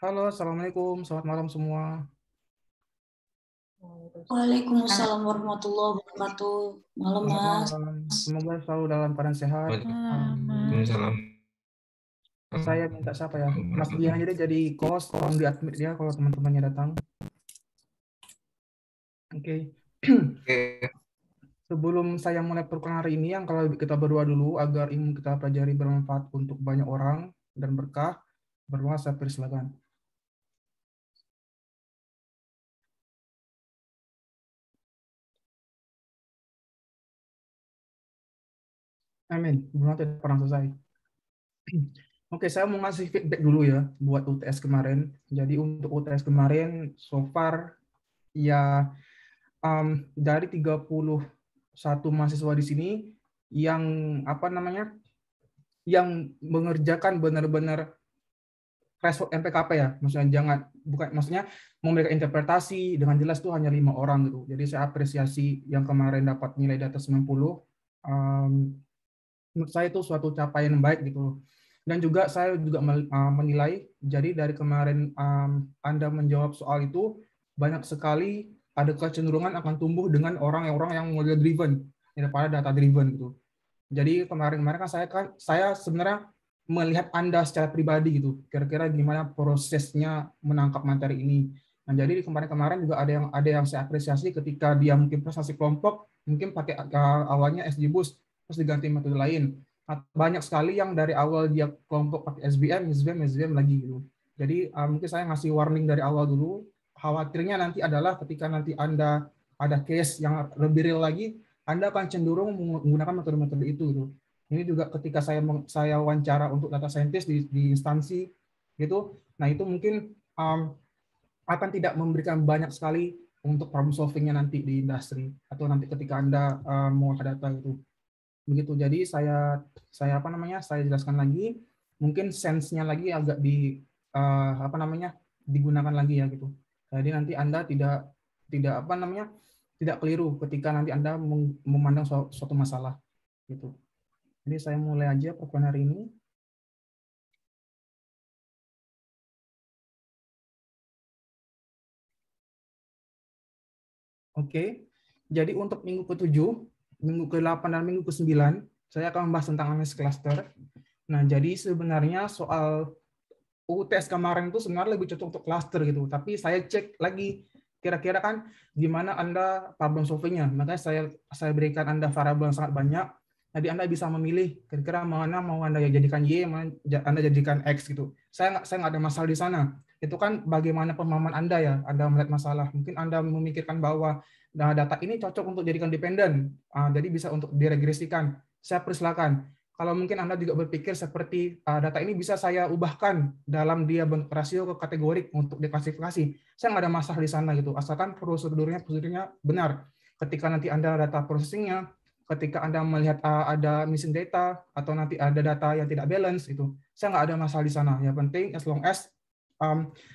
Halo, Assalamualaikum. Selamat malam semua. Waalaikumsalam warahmatullahi wabarakatuh. Malam, Selamat Mas. malam. Semoga selalu dalam keadaan sehat. Waalaikumsalam. Saya minta siapa ya? Mas Dian aja deh jadi host, tolong di-admit dia kalau teman-temannya datang. Oke. Oke. Sebelum saya mulai perkuliahan hari ini, yang kalau kita berdoa dulu agar ilmu kita pelajari bermanfaat untuk banyak orang dan berkah. Berdoa, saya persilakan. Amin. Berdoa tidak pernah selesai. Oke, saya mau ngasih feedback dulu ya buat UTS kemarin. Jadi untuk UTS kemarin, so far ya dari 31 mahasiswa di sini yang apa namanya yang mengerjakan benar-benar threshold MPKP ya, maksudnya maksudnya memberikan interpretasi dengan jelas tuh hanya 5 orang gitu. Jadi saya apresiasi yang kemarin dapat nilai di atas 90. Menurut saya itu suatu capaian yang baik gitu. Dan juga saya juga menilai, jadi dari kemarin Anda menjawab soal itu, banyak sekali ada kecenderungan akan tumbuh dengan orang-orang yang model driven daripada data driven gitu. Jadi kemarin-kemarin kan saya sebenarnya melihat Anda secara pribadi gitu, kira-kira gimana prosesnya menangkap materi ini. Nah, jadi kemarin-kemarin juga ada yang saya apresiasi ketika dia mungkin prestasi kelompok, mungkin pakai awalnya SGBoost, terus diganti metode lain. Banyak sekali yang dari awal dia kelompok pakai SBM lagi gitu. Jadi mungkin saya ngasih warning dari awal dulu. Khawatirnya nanti adalah ketika nanti Anda ada case yang lebih real lagi, Anda akan cenderung menggunakan metode-metode itu gitu. Ini juga ketika saya wawancara untuk data scientist di instansi gitu. Nah, itu mungkin akan tidak memberikan banyak sekali untuk problem solving-nya nanti di industri atau nanti ketika Anda mau data gitu. Begitu. Jadi saya apa namanya? Saya jelaskan lagi, mungkin sense-nya lagi agak apa namanya? Digunakan lagi ya gitu. Jadi nanti Anda tidak apa namanya? Tidak keliru ketika nanti Anda memandang suatu masalah gitu. Jadi saya mulai aja perkuliahan hari ini. Oke. Jadi untuk minggu ke-7, minggu ke-8 dan minggu ke-9, saya akan membahas tentang analysis cluster. Nah, jadi sebenarnya soal UTS kemarin itu sebenarnya lebih cocok untuk cluster gitu. Tapi saya cek lagi kira-kira kan gimana Anda problem solving-nya. Makanya saya berikan Anda variabel yang sangat banyak. Jadi Anda bisa memilih kira-kira mana mau Anda jadikan Y, mana Anda jadikan X gitu. Saya nggak ada masalah di sana. Itu kan bagaimana pemahaman Anda ya, Anda melihat masalah. Mungkin Anda memikirkan bahwa data ini cocok untuk jadikan dependen. Jadi bisa untuk diregresikan. Saya persilakan. Kalau mungkin Anda juga berpikir seperti data ini bisa saya ubahkan dalam dia bentuk rasio ke kategorik untuk diklasifikasi. Saya nggak ada masalah di sana gitu. Asalkan prosedurnya benar. Ketika nanti Anda data processing-nya, ketika Anda melihat ada missing data atau nanti ada data yang tidak balance itu, saya nggak ada masalah di sana. Yang penting as long as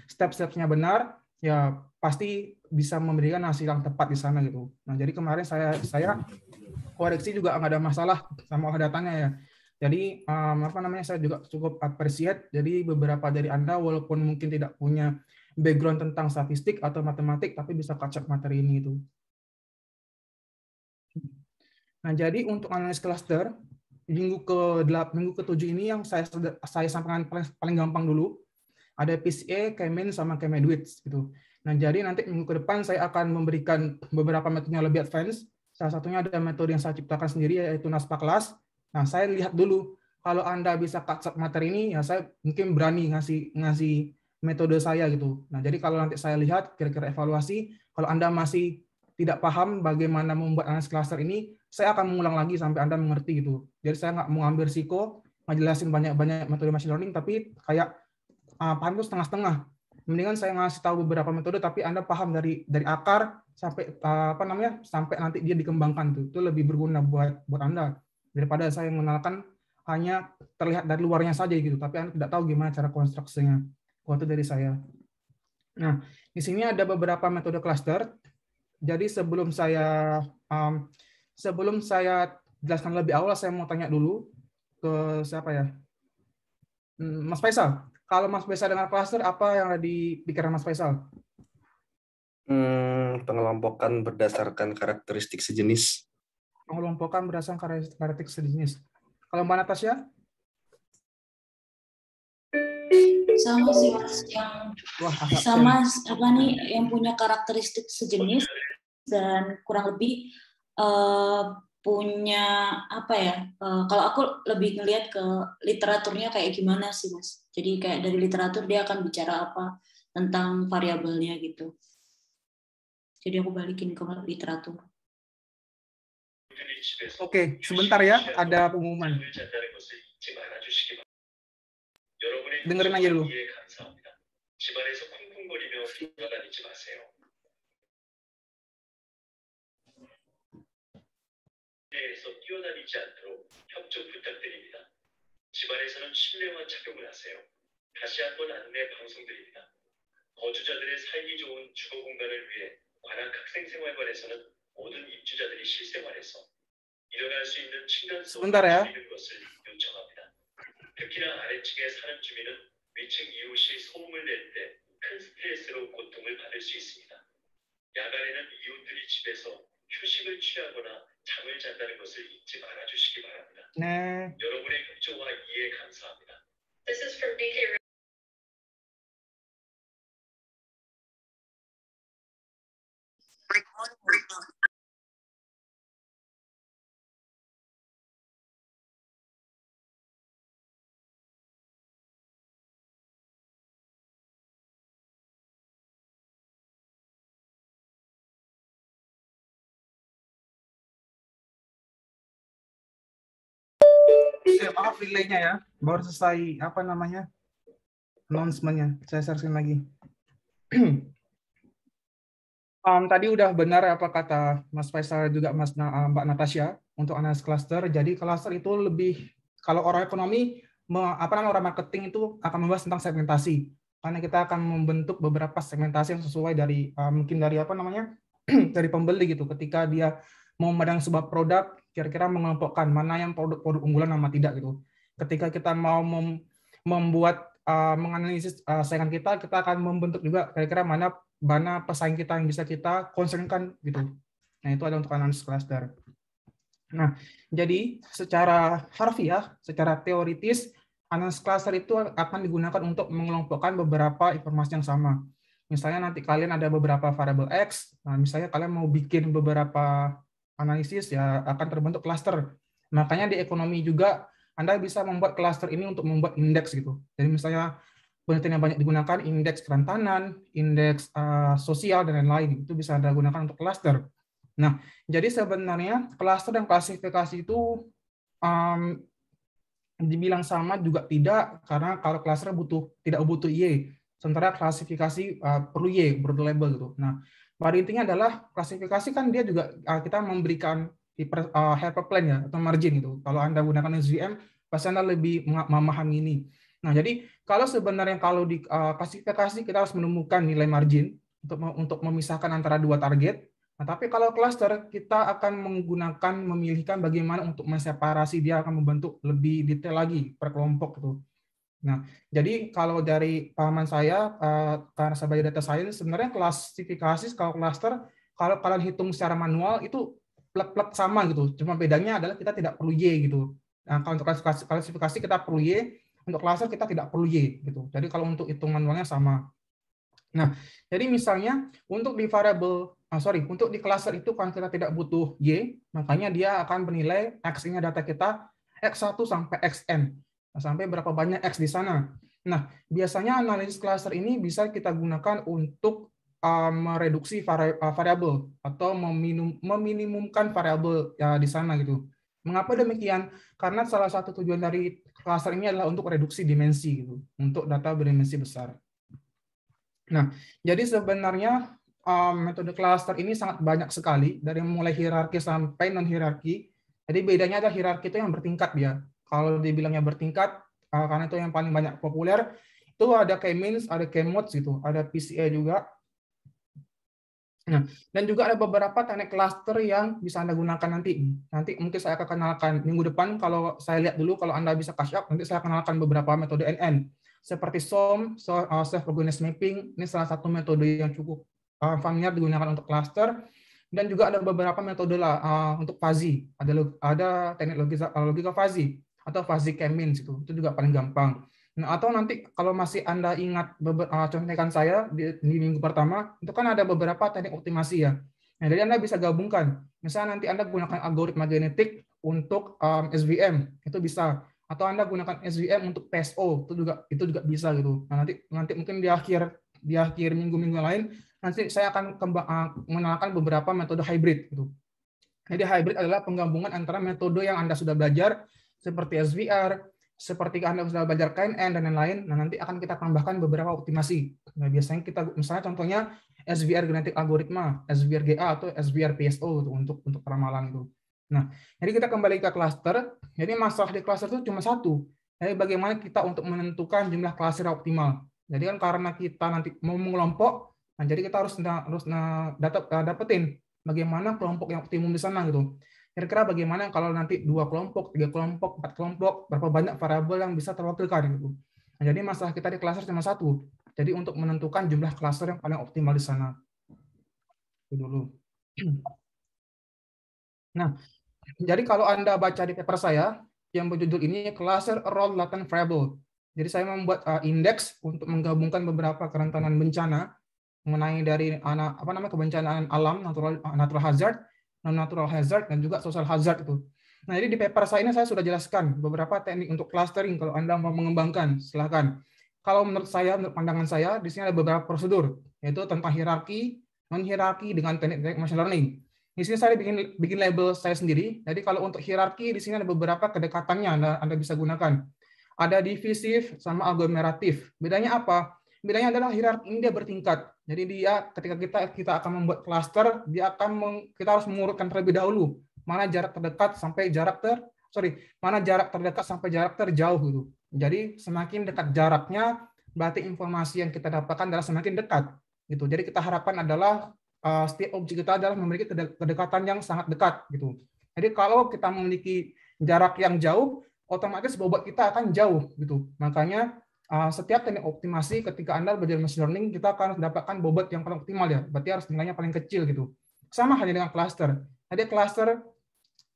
step-stepnya benar, ya pasti bisa memberikan hasil yang tepat di sana gitu. Nah, jadi kemarin saya koreksi juga nggak ada masalah sama datanya ya. Jadi apa namanya, saya juga cukup appreciate. Jadi beberapa dari Anda walaupun mungkin tidak punya background tentang statistik atau matematik, tapi bisa kacak materi ini itu. Nah, jadi untuk analisis cluster minggu ke-7 ini yang saya sampaikan paling gampang dulu. Ada PCA, K-mean, sama K-Medwidth gitu. Nah, jadi nanti minggu ke depan saya akan memberikan beberapa metode yang lebih advance. Salah satunya ada metode yang saya ciptakan sendiri, yaitu NASPA Class. Nah, saya lihat dulu, kalau Anda bisa cut materi ini, ya saya mungkin berani ngasih metode saya gitu. Nah, jadi kalau nanti saya lihat, kira-kira evaluasi, kalau Anda masih tidak paham bagaimana membuat analisis cluster ini, saya akan mengulang lagi sampai Anda mengerti gitu. Jadi saya nggak mau ambil risiko, ngejelasin banyak-banyak metode machine learning, tapi kayak paham itu setengah-setengah. Mendingan saya ngasih tahu beberapa metode tapi Anda paham dari akar sampai apa namanya sampai nanti dia dikembangkan tuh. Itu lebih berguna buat Anda daripada saya mengenalkan hanya terlihat dari luarnya saja gitu, tapi Anda tidak tahu gimana cara konstruksinya. Itu dari saya. Nah, di sini ada beberapa metode cluster. Jadi sebelum saya jelaskan lebih awal, saya mau tanya dulu ke siapa ya? Mas Faisal. Kalau Mas Faisal dengar cluster, apa yang ada di pikiran Mas Faisal? Pengelompokan berdasarkan karakteristik sejenis. Pengelompokan berdasarkan karakteristik sejenis. Kalau Mbak Natasha? Sama sih Mas, yang Wah, agak sama apa nih yang punya karakteristik sejenis dan kurang lebih punya apa ya? Kalau aku lebih ngelihat ke literaturnya kayak gimana sih Mas. Jadi kayak dari literatur dia akan bicara apa tentang variabelnya gitu. Jadi aku balikin ke literatur. Oke, sebentar ya, ada pengumuman. Dengerin aja dulu. 집안에서는 실내화 착용을 하세요. 다시 한번 안내 방송드립니다. 거주자들의 살기 좋은 주거 공간을 위해 관악학생생활관에서는 모든 입주자들이 실생활에서 일어날 수 있는 층간소음을 줄이는 것을 요청합니다. 특히나 아래층에 사는 주민은 위층 이웃이 소음을 낼 때 큰 스트레스로 고통을 받을 수 있습니다. 야간에는 이웃들이 집에서 휴식을 취하거나 잠을 잔다는 것을 잊지 말아주시기 바랍니다. 네. 여러분의 협조와 이해 감사합니다. This is from BK. Maaf delay-nya ya. Baru selesai apa namanya? Announcement-nya. Saya share lagi. Tadi udah benar apa kata Mas Faisal juga Mbak Natasha untuk analisis cluster. Jadi cluster itu lebih, kalau orang ekonomi, orang marketing itu akan membahas tentang segmentasi. Karena kita akan membentuk beberapa segmentasi yang sesuai dari mungkin dari apa namanya dari pembeli gitu. Ketika dia mau memandang sebuah produk, kira-kira mengelompokkan mana yang produk unggulan sama tidak gitu. Ketika kita mau membuat menganalisis saingan kita akan membentuk juga kira-kira mana pesaing kita yang bisa kita concernkan gitu. Nah, itu ada untuk analisis cluster. Nah, jadi secara harfiah, secara teoritis, analisis cluster itu akan digunakan untuk mengelompokkan beberapa informasi yang sama. Misalnya nanti kalian ada beberapa variabel X, nah misalnya kalian mau bikin beberapa analisis, ya akan terbentuk cluster. Makanya di ekonomi juga Anda bisa membuat cluster ini untuk membuat indeks gitu. Jadi misalnya penelitian yang banyak digunakan indeks kerentanan, indeks sosial dan lain-lain, itu bisa Anda gunakan untuk cluster. Nah, jadi sebenarnya cluster dan klasifikasi itu dibilang sama juga tidak, karena kalau cluster tidak butuh Y, sementara klasifikasi perlu Y, perlu label gitu. Nah, pada intinya adalah klasifikasi kan dia juga kita memberikan hyperplane ya atau margin gitu. Kalau Anda gunakan SVM, pasti Anda lebih memahami ini. Nah, jadi kalau di klasifikasi kita harus menemukan nilai margin untuk memisahkan antara dua target. Nah, tapi kalau cluster kita akan memilihkan bagaimana untuk menseparasi, dia akan membentuk lebih detail lagi per kelompok gitu. Nah, jadi kalau dari pahaman saya, karena sebagai data science, sebenarnya klasifikasi kalau cluster, kalau kalian hitung secara manual itu plek-plek sama gitu. Cuma bedanya adalah kita tidak perlu Y gitu. Nah, kalau untuk klasifikasi kita perlu Y, untuk cluster kita tidak perlu Y gitu. Jadi kalau untuk hitung manualnya sama. Nah, jadi misalnya untuk di untuk di cluster itu kan kita tidak butuh Y, makanya dia akan menilai X-nya data kita X1 sampai Xn. Sampai berapa banyak X di sana. Nah, biasanya analisis cluster ini bisa kita gunakan untuk mereduksi variabel atau meminimumkan variabel ya, di sana gitu. Mengapa demikian? Karena salah satu tujuan dari cluster ini adalah untuk reduksi dimensi gitu, untuk data berdimensi besar. Nah, jadi sebenarnya metode cluster ini sangat banyak sekali, dari mulai hierarki sampai non-hierarki. Jadi bedanya adalah hierarki itu yang bertingkat dia. Kalau dibilangnya bertingkat, karena itu yang paling banyak populer, itu ada K-means, ada K-mods gitu, ada PCA juga. Nah, dan juga ada beberapa teknik cluster yang bisa Anda gunakan nanti. Nanti mungkin saya akan kenalkan minggu depan, kalau saya lihat dulu, kalau Anda bisa cash up, nanti saya kenalkan beberapa metode NN. seperti SOM, self-organized mapping. Ini salah satu metode yang cukup familiar digunakan untuk cluster. Dan juga ada beberapa metode untuk fuzzy. Ada teknik logika fuzzy atau fuzzy k-means itu juga paling gampang. Nah, atau nanti kalau masih Anda ingat contekan saya di minggu pertama, itu kan ada beberapa teknik optimasi ya. Nah, jadi Anda bisa gabungkan. Misalnya nanti Anda gunakan algoritma genetik untuk SVM, itu bisa. Atau Anda gunakan SVM untuk PSO, itu juga bisa gitu. Nah, nanti mungkin di akhir minggu-minggu lain nanti saya akan mengenalkan beberapa metode hybrid gitu. Jadi hybrid adalah penggabungan antara metode yang Anda sudah belajar seperti SVR, seperti Anda sudah belajar KNN dan lain-lain. Nah, nanti akan kita tambahkan beberapa optimasi. Nah, biasanya kita misalnya contohnya SVR genetik algoritma, SVR GA atau SVR PSO untuk ramalan itu. Nah, jadi kita kembali ke cluster. Jadi masalah di cluster itu cuma satu. Jadi bagaimana kita untuk menentukan jumlah cluster optimal. Jadi kan karena kita nanti mau mengelompok, nah jadi kita harus dapetin bagaimana kelompok yang optimum di sana gitu. Kira-kira bagaimana kalau nanti 2 kelompok, 3 kelompok, 4 kelompok, berapa banyak variabel yang bisa terwakilkan gitu. Nah, jadi masalah kita di cluster cuma satu. Jadi untuk menentukan jumlah cluster yang paling optimal di sana. Itu dulu. Nah, jadi kalau Anda baca di paper saya yang berjudul ini Cluster Role Latent Variable. Jadi saya membuat indeks untuk menggabungkan beberapa kerentanan bencana mengenai dari kebencanaan alam, natural hazard, non-natural hazard, dan juga social hazard itu. Nah, jadi di paper saya ini saya sudah jelaskan beberapa teknik untuk clustering kalau Anda mau mengembangkan, silakan. Kalau menurut pandangan saya, di sini ada beberapa prosedur, yaitu tentang hierarki, non-hierarki dengan teknik machine learning. Di sini saya bikin label saya sendiri. Jadi kalau untuk hierarki, di sini ada beberapa kedekatannya Anda bisa gunakan. Ada divisif sama aglomeratif. Bedanya apa? Bedanya adalah hierarki ini dia bertingkat. Jadi dia ketika kita akan membuat cluster, kita harus mengurutkan terlebih dahulu mana jarak terdekat sampai jarak terjauh gitu. Jadi semakin dekat jaraknya, berarti informasi yang kita dapatkan adalah semakin dekat gitu. Jadi kita harapkan adalah setiap objek kita adalah memiliki kedekatan yang sangat dekat gitu. Jadi kalau kita memiliki jarak yang jauh, otomatis bobot kita akan jauh gitu. Makanya setiap teknik optimasi ketika Anda belajar machine learning, kita akan mendapatkan bobot yang paling optimal ya. Berarti harus nilainya paling kecil gitu. Sama halnya dengan cluster. Jadi cluster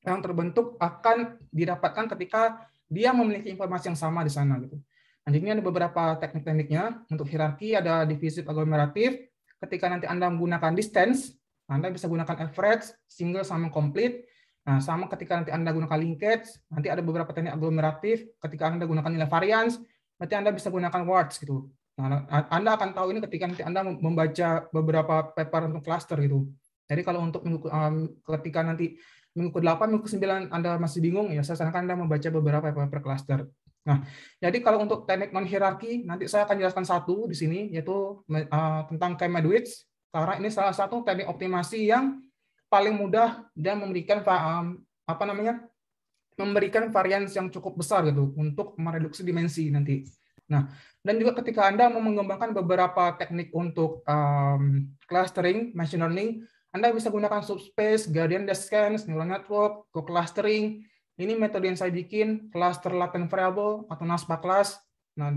yang terbentuk akan didapatkan ketika dia memiliki informasi yang sama di sana gitu. Nah, ini ada beberapa teknik-tekniknya. Untuk hierarki ada divisif aglomeratif. Ketika nanti Anda menggunakan distance, Anda bisa gunakan average, single sama complete. Nah, sama ketika nanti Anda gunakan linkage, nanti ada beberapa teknik aglomeratif. Ketika Anda gunakan nilai variance, berarti Anda bisa gunakan words gitu. Nah, Anda akan tahu ini ketika nanti Anda membaca beberapa paper untuk cluster gitu. Jadi kalau untuk ketika nanti minggu ke-8, minggu ke-9 Anda masih bingung, ya saya sarankan Anda membaca beberapa paper cluster. Nah, jadi kalau untuk teknik non-hierarki, nanti saya akan jelaskan satu di sini, yaitu tentang K-Medwitch, karena ini salah satu teknik optimasi yang paling mudah dan memberikan memberikan varians yang cukup besar gitu untuk mereduksi dimensi nanti. Nah, dan juga ketika Anda mau mengembangkan beberapa teknik untuk clustering, machine learning, Anda bisa gunakan subspace, gradient descent, neural network, co-clustering. Ini metode yang saya bikin, cluster latent variable atau NASPA class. Nah,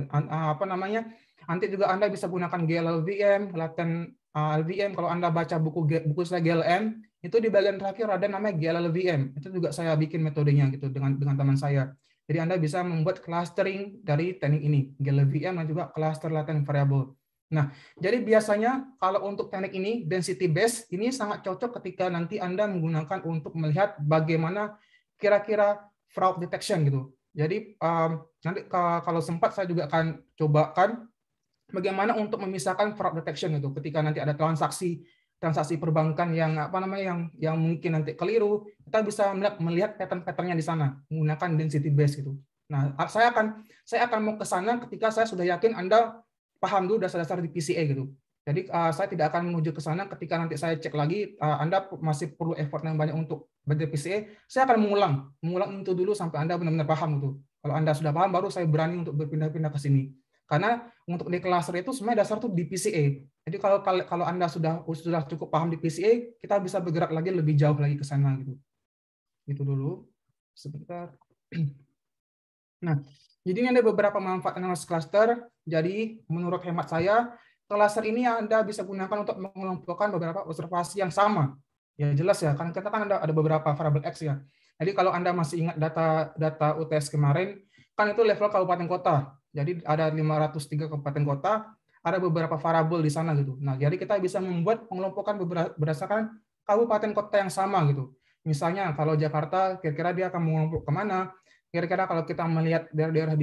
nanti juga Anda bisa gunakan GLLVM, latent LVM. Kalau Anda baca buku saya GLM, itu di bagian terakhir ada namanya GLLVM. Itu juga saya bikin metodenya gitu dengan teman saya. Jadi Anda bisa membuat clustering dari teknik ini, GLLVM dan juga cluster latent variable. Nah, jadi biasanya kalau untuk teknik ini density based ini sangat cocok ketika nanti Anda menggunakan untuk melihat bagaimana kira-kira fraud detection gitu. Jadi nanti kalau sempat saya juga akan cobakan bagaimana untuk memisahkan fraud detection itu ketika nanti ada transaksi perbankan yang yang mungkin nanti keliru, kita bisa melihat pattern-patternnya di sana menggunakan density base gitu. Nah, saya akan mau ke sana ketika saya sudah yakin Anda paham dulu dasar-dasar di PCA gitu. Jadi saya tidak akan menuju ke sana ketika nanti saya cek lagi Anda masih perlu effort yang banyak untuk belajar PCA, saya akan mengulang itu dulu sampai Anda benar-benar paham gitu. Kalau Anda sudah paham baru saya berani untuk berpindah-pindah ke sini. Karena untuk di cluster itu sebenarnya dasar tuh di PCA. Jadi kalau Anda sudah cukup paham di PCA, kita bisa bergerak lagi lebih jauh lagi ke sana gitu. Itu dulu. Sebentar. Nah, jadi ini ada beberapa manfaat analysis cluster. Jadi menurut hemat saya, cluster ini Anda bisa gunakan untuk mengelompokkan beberapa observasi yang sama. Ya jelas ya, kan kita kan ada beberapa variabel X ya. Jadi kalau Anda masih ingat data UTS kemarin, kan itu level kabupaten kota. Jadi ada 503 kabupaten kota, ada beberapa variabel di sana gitu. Nah, jadi kita bisa membuat pengelompokan berdasarkan kabupaten kota yang sama gitu. Misalnya kalau Jakarta, kira-kira dia akan mengelompok kemana? Kira-kira kalau kita melihat daerah-daerah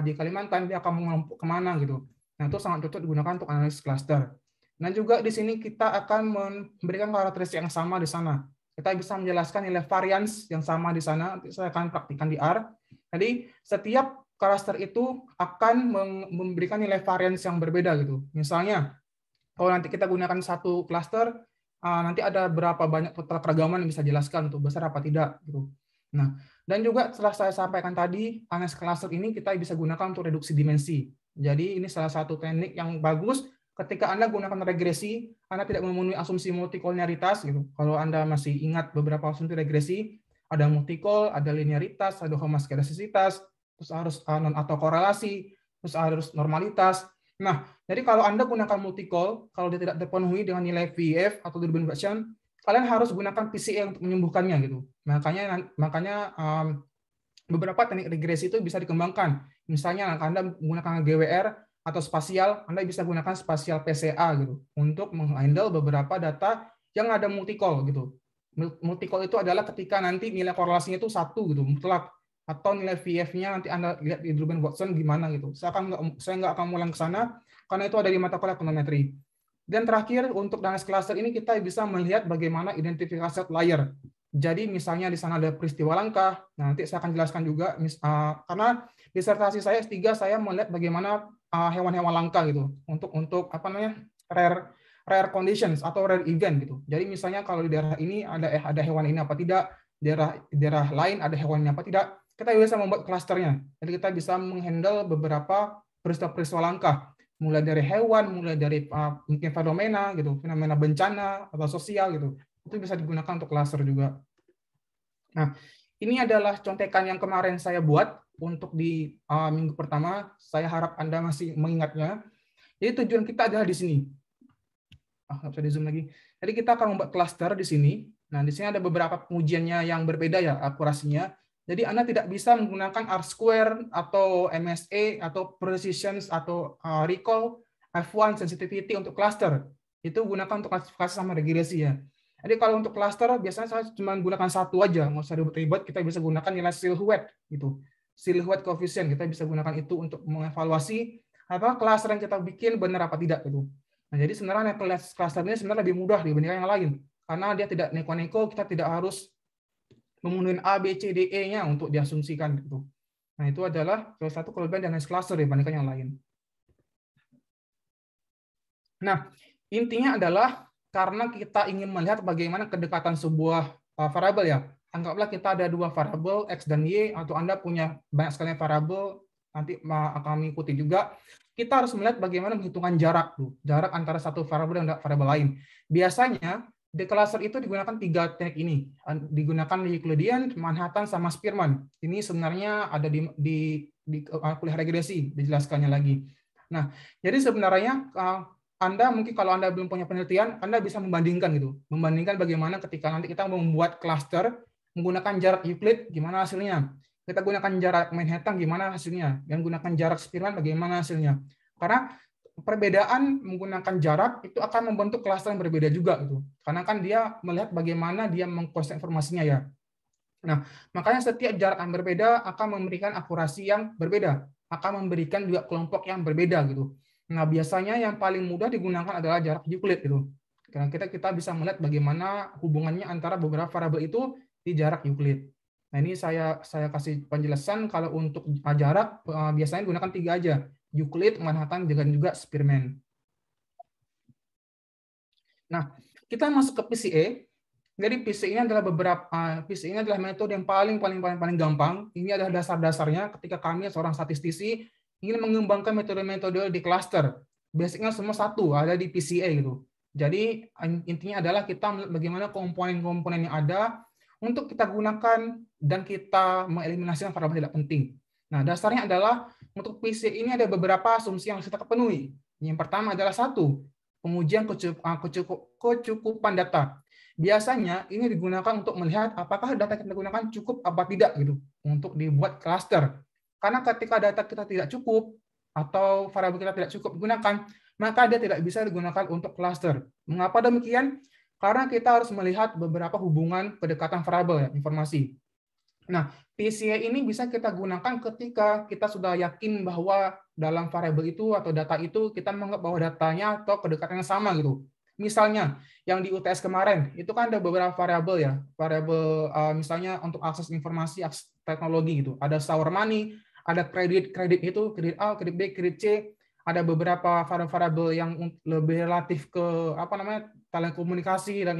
di Kalimantan, dia akan mengelompok kemana gitu. Nah, itu sangat cocok digunakan untuk analisis cluster. Nah, juga di sini kita akan memberikan karakteristik yang sama di sana. Kita bisa menjelaskan nilai varians yang sama di sana. Nanti saya akan praktikkan di R. Jadi, setiap cluster itu akan memberikan nilai varians yang berbeda gitu. Misalnya, kalau nanti kita gunakan satu cluster, nanti ada berapa banyak total keragaman yang bisa jelaskan untuk besar apa tidak gitu. Nah, dan juga setelah saya sampaikan tadi, analisis cluster ini kita bisa gunakan untuk reduksi dimensi. Jadi ini salah satu teknik yang bagus ketika Anda gunakan regresi, Anda tidak memenuhi asumsi multikoliniaritas gitu. Kalau Anda masih ingat beberapa asumsi regresi, ada multikol, ada linearitas, ada homoskedastisitas, terus harus non atau korelasi, terus harus normalitas. Nah, jadi kalau Anda gunakan multikol, kalau dia tidak terpenuhi dengan nilai VF atau Durbin fraction, kalian harus gunakan PCA untuk menyembuhkannya gitu. Makanya beberapa teknik regresi itu bisa dikembangkan. Misalnya Anda menggunakan GWR atau spasial, Anda bisa gunakan spasial PCA gitu untuk menghandle beberapa data yang ada multikol gitu. Multikol itu adalah ketika nanti nilai korelasinya itu 1 gitu, mutlak. Atau nilai VF-nya nanti Anda lihat di Durbin Watson gimana gitu. Saya nggak akan ulang ke sana karena itu ada di mata kuliah ekonometri. Dan terakhir untuk analisis cluster ini kita bisa melihat bagaimana identifikasi outlier. Jadi misalnya di sana ada peristiwa langka. Nah, nanti saya akan jelaskan juga karena disertasi saya S3 saya melihat bagaimana hewan-hewan langka gitu untuk apa namanya rare conditions atau rare event gitu. Jadi misalnya kalau di daerah ini ada hewan ini apa tidak, daerah lain ada hewannya apa tidak. Kita bisa membuat klasternya. Jadi kita bisa menghandle beberapa peristiwa-peristiwa langka, mulai dari hewan, mulai dari mungkin fenomena gitu, fenomena bencana atau sosial gitu. Itu bisa digunakan untuk klaster juga. Nah, ini adalah contekan yang kemarin saya buat untuk di minggu pertama. Saya harap Anda masih mengingatnya. Jadi tujuan kita adalah di sini. Nggak bisa di zoom lagi. Jadi kita akan membuat klaster di sini. Nah, di sini ada beberapa pengujiannya yang berbeda ya akurasinya. Jadi Anda tidak bisa menggunakan R-square atau MSA atau precision atau recall F1 sensitivity untuk cluster. Itu gunakan untuk klasifikasi sama regresi ya. Jadi kalau untuk cluster biasanya saya cuma gunakan satu aja, nggak usah ribet-ribet. Kita bisa gunakan nilai silhouette gitu. Silhouette coefficient kita bisa gunakan itu untuk mengevaluasi apa cluster yang kita bikin benar apa tidak gitu. Nah, jadi sebenarnya cluster ini sebenarnya lebih mudah dibandingkan yang lain. Karena dia tidak neko-neko, kita tidak harus memenuhi A, B, C, D, E-nya untuk diasumsikan gitu. Nah, itu adalah salah satu kelebihan dari analisis cluster dibandingkan yang lain. Nah, intinya adalah karena kita ingin melihat bagaimana kedekatan sebuah variabel ya. Anggaplah kita ada dua variabel X dan Y, atau Anda punya banyak sekali variabel, nanti akan mengikuti juga. Kita harus melihat bagaimana menghitungkan jarak antara satu variabel dan variabel lain. Biasanya di cluster itu digunakan 3 teknik ini. Digunakan Euclidean, Manhattan, sama Spearman. Ini sebenarnya ada di kuliah regresi, dijelaskannya lagi. Nah, jadi sebenarnya Anda mungkin kalau Anda belum punya penelitian, Anda bisa membandingkan gitu. Membandingkan bagaimana ketika nanti kita membuat cluster menggunakan jarak Euclid, gimana hasilnya. Kita gunakan jarak Manhattan, gimana hasilnya. Dan gunakan jarak Spearman, bagaimana hasilnya. Karena perbedaan menggunakan jarak itu akan membentuk klaster yang berbeda juga gitu. Karena kan dia melihat bagaimana dia mengproses informasinya ya. Nah, makanya setiap jarak yang berbeda akan memberikan akurasi yang berbeda, akan memberikan juga kelompok yang berbeda gitu. Nah, biasanya yang paling mudah digunakan adalah jarak Euclid gitu. Karena kita bisa melihat bagaimana hubungannya antara beberapa variabel itu di jarak Euclid. Nah, ini saya kasih penjelasan kalau untuk jarak biasanya gunakan 3 aja. Euclid, Manhattan, dan juga Spearman. Nah, kita masuk ke PCA. Jadi PCA ini adalah PCA ini adalah metode yang paling gampang. Ini adalah dasar-dasarnya ketika kami seorang statistisi ingin mengembangkan metode-metode di cluster. Basicnya semua satu, ada di PCA gitu. Jadi intinya adalah kita melihat bagaimana komponen-komponen yang ada untuk kita gunakan dan kita mengeliminasi variabel tidak penting. Nah, dasarnya adalah untuk PCA ini ada beberapa asumsi yang harus kita penuhi. Yang pertama adalah satu, pengujian kecukupan data. Biasanya ini digunakan untuk melihat apakah data yang kita gunakan cukup apa tidak gitu untuk dibuat cluster. Karena ketika data kita tidak cukup atau variabel kita tidak cukup digunakan, maka dia tidak bisa digunakan untuk cluster. Mengapa demikian? Karena kita harus melihat beberapa hubungan kedekatan variabel ya, informasi. Nah, PCA ini bisa kita gunakan ketika kita sudah yakin bahwa dalam variabel itu atau data itu kita menganggap bahwa datanya atau kedekatannya sama gitu. Misalnya yang di UTS kemarin itu kan ada beberapa variabel ya, variabel misalnya untuk akses informasi, akses teknologi gitu. Ada shower money, ada kredit itu, kredit A, kredit B, kredit C. Ada beberapa variabel yang lebih relatif ke telekomunikasi dan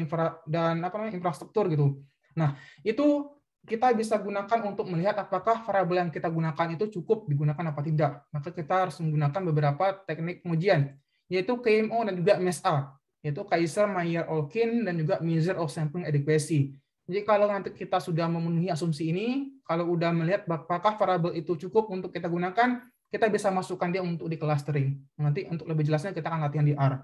infrastruktur gitu. Nah, itu kita bisa gunakan untuk melihat apakah variabel yang kita gunakan itu cukup digunakan apa tidak. Maka kita harus menggunakan beberapa teknik pengujian, yaitu KMO dan juga MSA, yaitu Kaiser, Meyer, Olkin, dan juga Measure of Sampling Adequacy. Jadi kalau nanti kita sudah memenuhi asumsi ini, kalau udah melihat apakah variabel itu cukup untuk kita gunakan, kita bisa masukkan dia untuk di clustering. Nanti untuk lebih jelasnya kita akan latihan di R.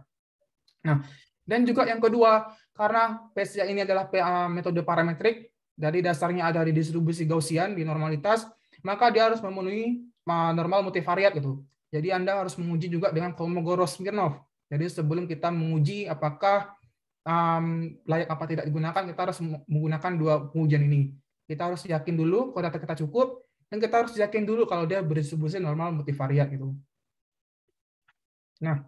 Nah, dan juga yang kedua, karena PCA ini adalah metode parametrik, dari dasarnya ada di distribusi Gaussian di normalitas, maka dia harus memenuhi normal multivariat gitu. Jadi Anda harus menguji juga dengan Kolmogorov-Smirnov. Jadi sebelum kita menguji apakah layak apa tidak digunakan, kita harus menggunakan dua pengujian ini. Kita harus yakin dulu kalau data kita cukup, dan kita harus yakin dulu kalau dia berdistribusi normal multivariat gitu. Nah,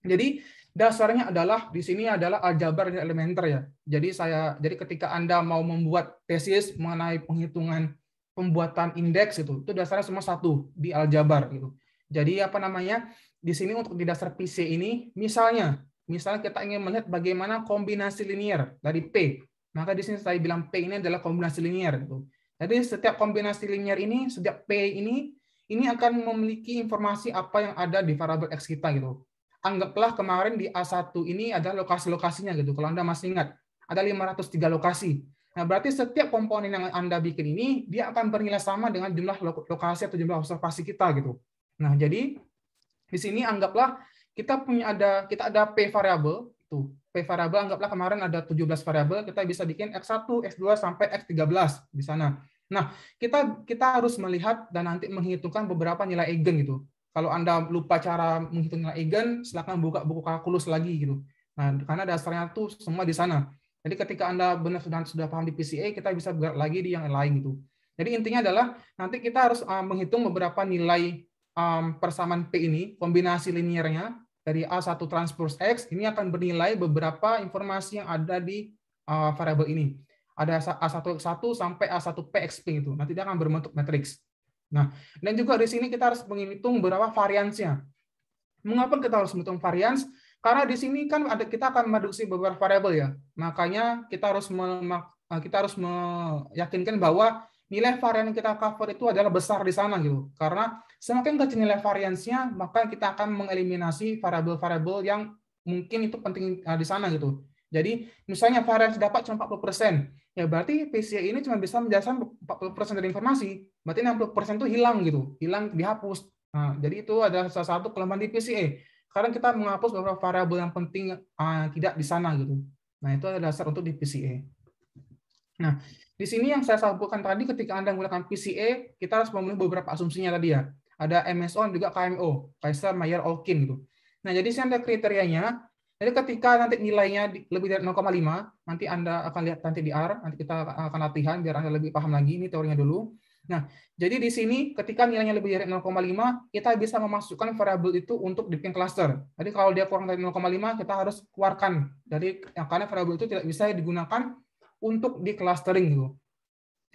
jadi dasarnya adalah di sini adalah aljabar dan elementer ya. Jadi ketika Anda mau membuat tesis mengenai penghitungan pembuatan indeks itu dasarnya semua satu di aljabar gitu. Jadi di sini untuk di dasar PC ini misalnya kita ingin melihat bagaimana kombinasi linear dari P. Maka di sini saya bilang P ini adalah kombinasi linear gitu. Jadi setiap kombinasi linear ini, setiap P ini akan memiliki informasi apa yang ada di variabel X kita gitu. Anggaplah kemarin di A1 ini ada lokasi-lokasinya gitu. Kalau Anda masih ingat, ada 503 lokasi. Nah, berarti setiap komponen yang Anda bikin ini, dia akan bernilai sama dengan jumlah lokasi atau jumlah observasi kita gitu. Nah, jadi di sini anggaplah kita ada P variabel, tuh. P variabel anggaplah kemarin ada 17 variabel, kita bisa bikin X1, X2 sampai X13 di sana. Nah, kita harus melihat dan nanti menghitungkan beberapa nilai eigen gitu. Kalau Anda lupa cara menghitung nilai eigen, silakan buka buku kalkulus lagi gitu. Nah, karena dasarnya tuh semua di sana. Jadi ketika Anda benar sudah paham di PCA, kita bisa bergerak lagi di yang lain gitu. Jadi intinya adalah nanti kita harus menghitung beberapa nilai persamaan P ini, kombinasi linearnya dari A1 transpose X, ini akan bernilai beberapa informasi yang ada di variabel ini. Ada A1X1 sampai A1PXP itu. Nanti dia akan berbentuk matriks. Nah, dan juga di sini kita harus menghitung berapa variansnya. Mengapa kita harus menghitung varians? Karena di sini kan kita akan mereduksi beberapa variabel ya. Makanya kita harus meyakinkan bahwa nilai varian yang kita cover itu adalah besar di sana gitu. Karena semakin kecil nilai variansnya, maka kita akan mengeliminasi variabel-variabel yang mungkin itu penting di sana gitu. Jadi misalnya varians dapat cuma 40%, ya berarti PCA ini cuma bisa menjelaskan 40% dari informasi. Berarti 60% itu hilang gitu, hilang dihapus. Nah, jadi itu adalah salah satu kelemahan di PCA. Karena kita menghapus beberapa variabel yang penting tidak di sana gitu. Nah, itu adalah dasar untuk di PCA. Nah, di sini yang saya sebutkan tadi ketika Anda menggunakan PCA, kita harus memenuhi beberapa asumsinya tadi ya. Ada MSO dan juga KMO, Kaiser, Meyer, Olkin gitu. Nah, jadi sini ada kriterianya. Jadi ketika nanti nilainya lebih dari 0,5, nanti Anda akan lihat nanti di R, nanti kita akan latihan biar Anda lebih paham lagi, ini teorinya dulu. Nah, jadi di sini ketika nilainya lebih dari 0,5, kita bisa memasukkan variabel itu untuk dibikin cluster. Jadi kalau dia kurang dari 0,5, kita harus keluarkan dari karena variabel itu tidak bisa digunakan untuk di clustering gitu.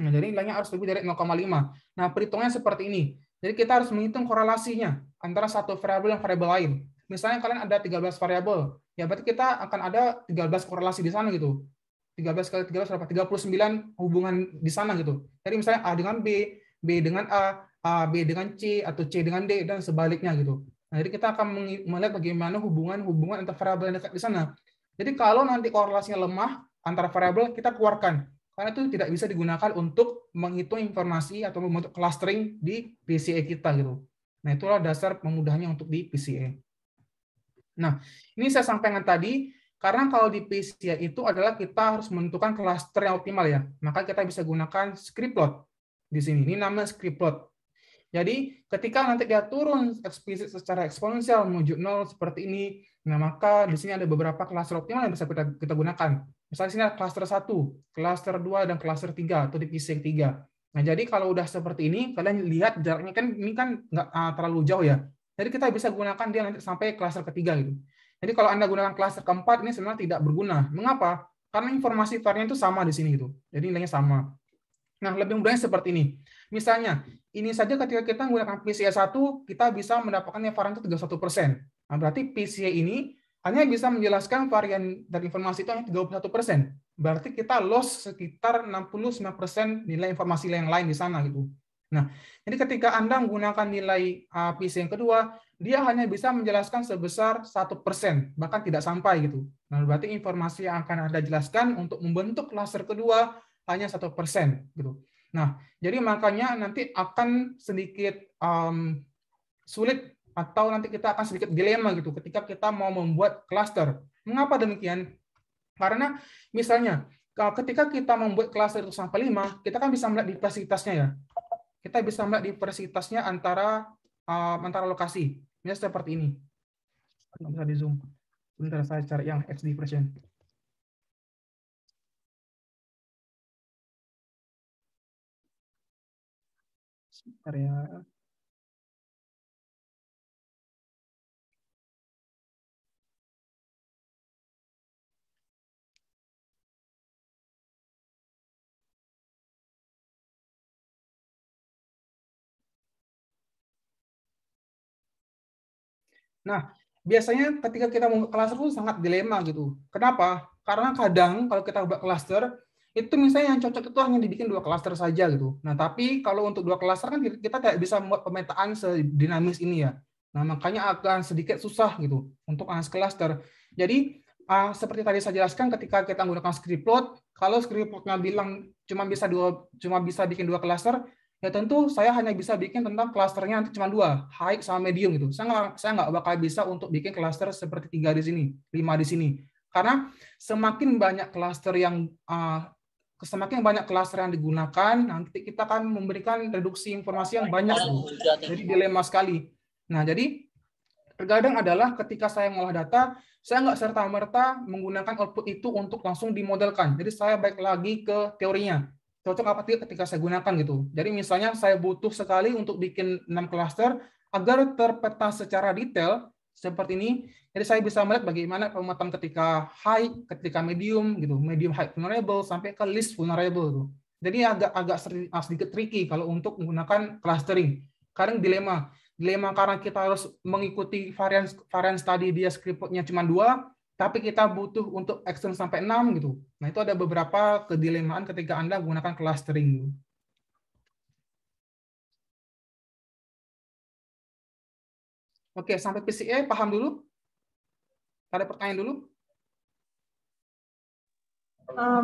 Nah, jadi nilainya harus lebih dari 0,5. Nah, perhitungannya seperti ini. Jadi kita harus menghitung korelasinya antara satu variabel dan variabel lain. Misalnya kalian ada 13 variabel, ya berarti kita akan ada 13 korelasi di sana gitu. 13 kali 13 berapa? 39 hubungan di sana gitu. Jadi misalnya A dengan B, B dengan A, B dengan C, atau C dengan D, dan sebaliknya gitu. Nah, jadi kita akan melihat bagaimana hubungan antar variabel yang dekat di sana. Jadi kalau nanti korelasinya lemah antara variabel, kita keluarkan. karena itu tidak bisa digunakan untuk menghitung informasi atau membentuk clustering di PCA kita gitu. Nah, itulah dasar memudahnya untuk di PCA. Nah, ini saya sampaikan tadi, karena kalau di PCA itu adalah kita harus menentukan cluster yang optimal ya. Maka kita bisa gunakan script plot di sini. Ini namanya script plot. Jadi, ketika nanti dia turun eksplisit secara eksponensial menuju 0 seperti ini, nah maka di sini ada beberapa cluster optimal yang bisa kita gunakan. Misalnya di sini ada cluster 1, cluster 2, dan cluster 3 atau di PCA 3. Nah, jadi kalau udah seperti ini, kalian lihat jaraknya kan ini kan nggak terlalu jauh ya. Jadi kita bisa gunakan dia nanti sampai cluster ketiga gitu. Jadi kalau Anda gunakan cluster keempat ini sebenarnya tidak berguna. Mengapa? Karena informasi varian itu sama di sini gitu. Jadi nilainya sama. Nah, lebih mudahnya seperti ini. Misalnya, ini saja ketika kita menggunakan PCA 1, kita bisa mendapatkan varian itu 31%. Nah, berarti PCA ini hanya bisa menjelaskan varian dari informasi itu hanya 31%. Berarti kita loss sekitar 69% nilai informasi yang lain di sana gitu. Nah, jadi ketika Anda menggunakan nilai PCA yang kedua, dia hanya bisa menjelaskan sebesar 1%, bahkan tidak sampai gitu. Nah, berarti informasi yang akan Anda jelaskan untuk membentuk cluster kedua hanya 1% gitu. Nah, jadi makanya nanti akan sedikit sulit atau nanti kita akan sedikit dilema gitu ketika kita mau membuat cluster. Mengapa demikian? Karena misalnya ketika kita membuat cluster itu sampai 5, kita kan bisa melihat diversitasnya ya. Kita bisa melihat diversitasnya antara lokasi. Misalnya seperti ini. Nggak bisa di zoom. Sebentar saya cari yang XD version. Sebentar ya. Nah, biasanya ketika kita membuat cluster itu sangat dilema gitu. Kenapa? Karena kadang kalau kita buat cluster, itu misalnya yang cocok itu hanya dibikin 2 cluster saja gitu. Nah, tapi kalau untuk 2 cluster kan kita tidak bisa membuat pemetaan sedinamis ini ya. Nah, makanya akan sedikit susah gitu untuk analisis cluster. Jadi, seperti tadi saya jelaskan ketika kita menggunakan script plot, kalau script plotnya bilang cuma bisa bikin 2 cluster, ya tentu saya hanya bisa bikin tentang klasternya nanti cuma 2, high sama medium gitu. Saya nggak bakal bisa untuk bikin klaster seperti 3 di sini, 5 di sini. Karena semakin banyak klaster yang digunakan, nanti kita akan memberikan reduksi informasi yang banyak. Jadi dilema sekali. Nah, jadi terkadang adalah ketika saya mengolah data, saya nggak serta-merta menggunakan output itu untuk langsung dimodelkan. Jadi saya balik lagi ke teorinya. Cocok apa tidak ketika saya gunakan gitu. Jadi misalnya saya butuh sekali untuk bikin 6 cluster agar terpeta secara detail seperti ini. Jadi saya bisa melihat bagaimana pemetaan ketika high, ketika medium gitu, medium high vulnerable sampai ke least vulnerable gitu. Jadi agak sedikit tricky kalau untuk menggunakan clustering. Kadang dilema karena kita harus mengikuti varian tadi dia script plotnya cuma 2, tapi kita butuh untuk extend sampai 6 gitu. Nah, itu ada beberapa kedilemaan ketika Anda menggunakan clustering. Oke, sampai PCA paham dulu? Ada pertanyaan dulu?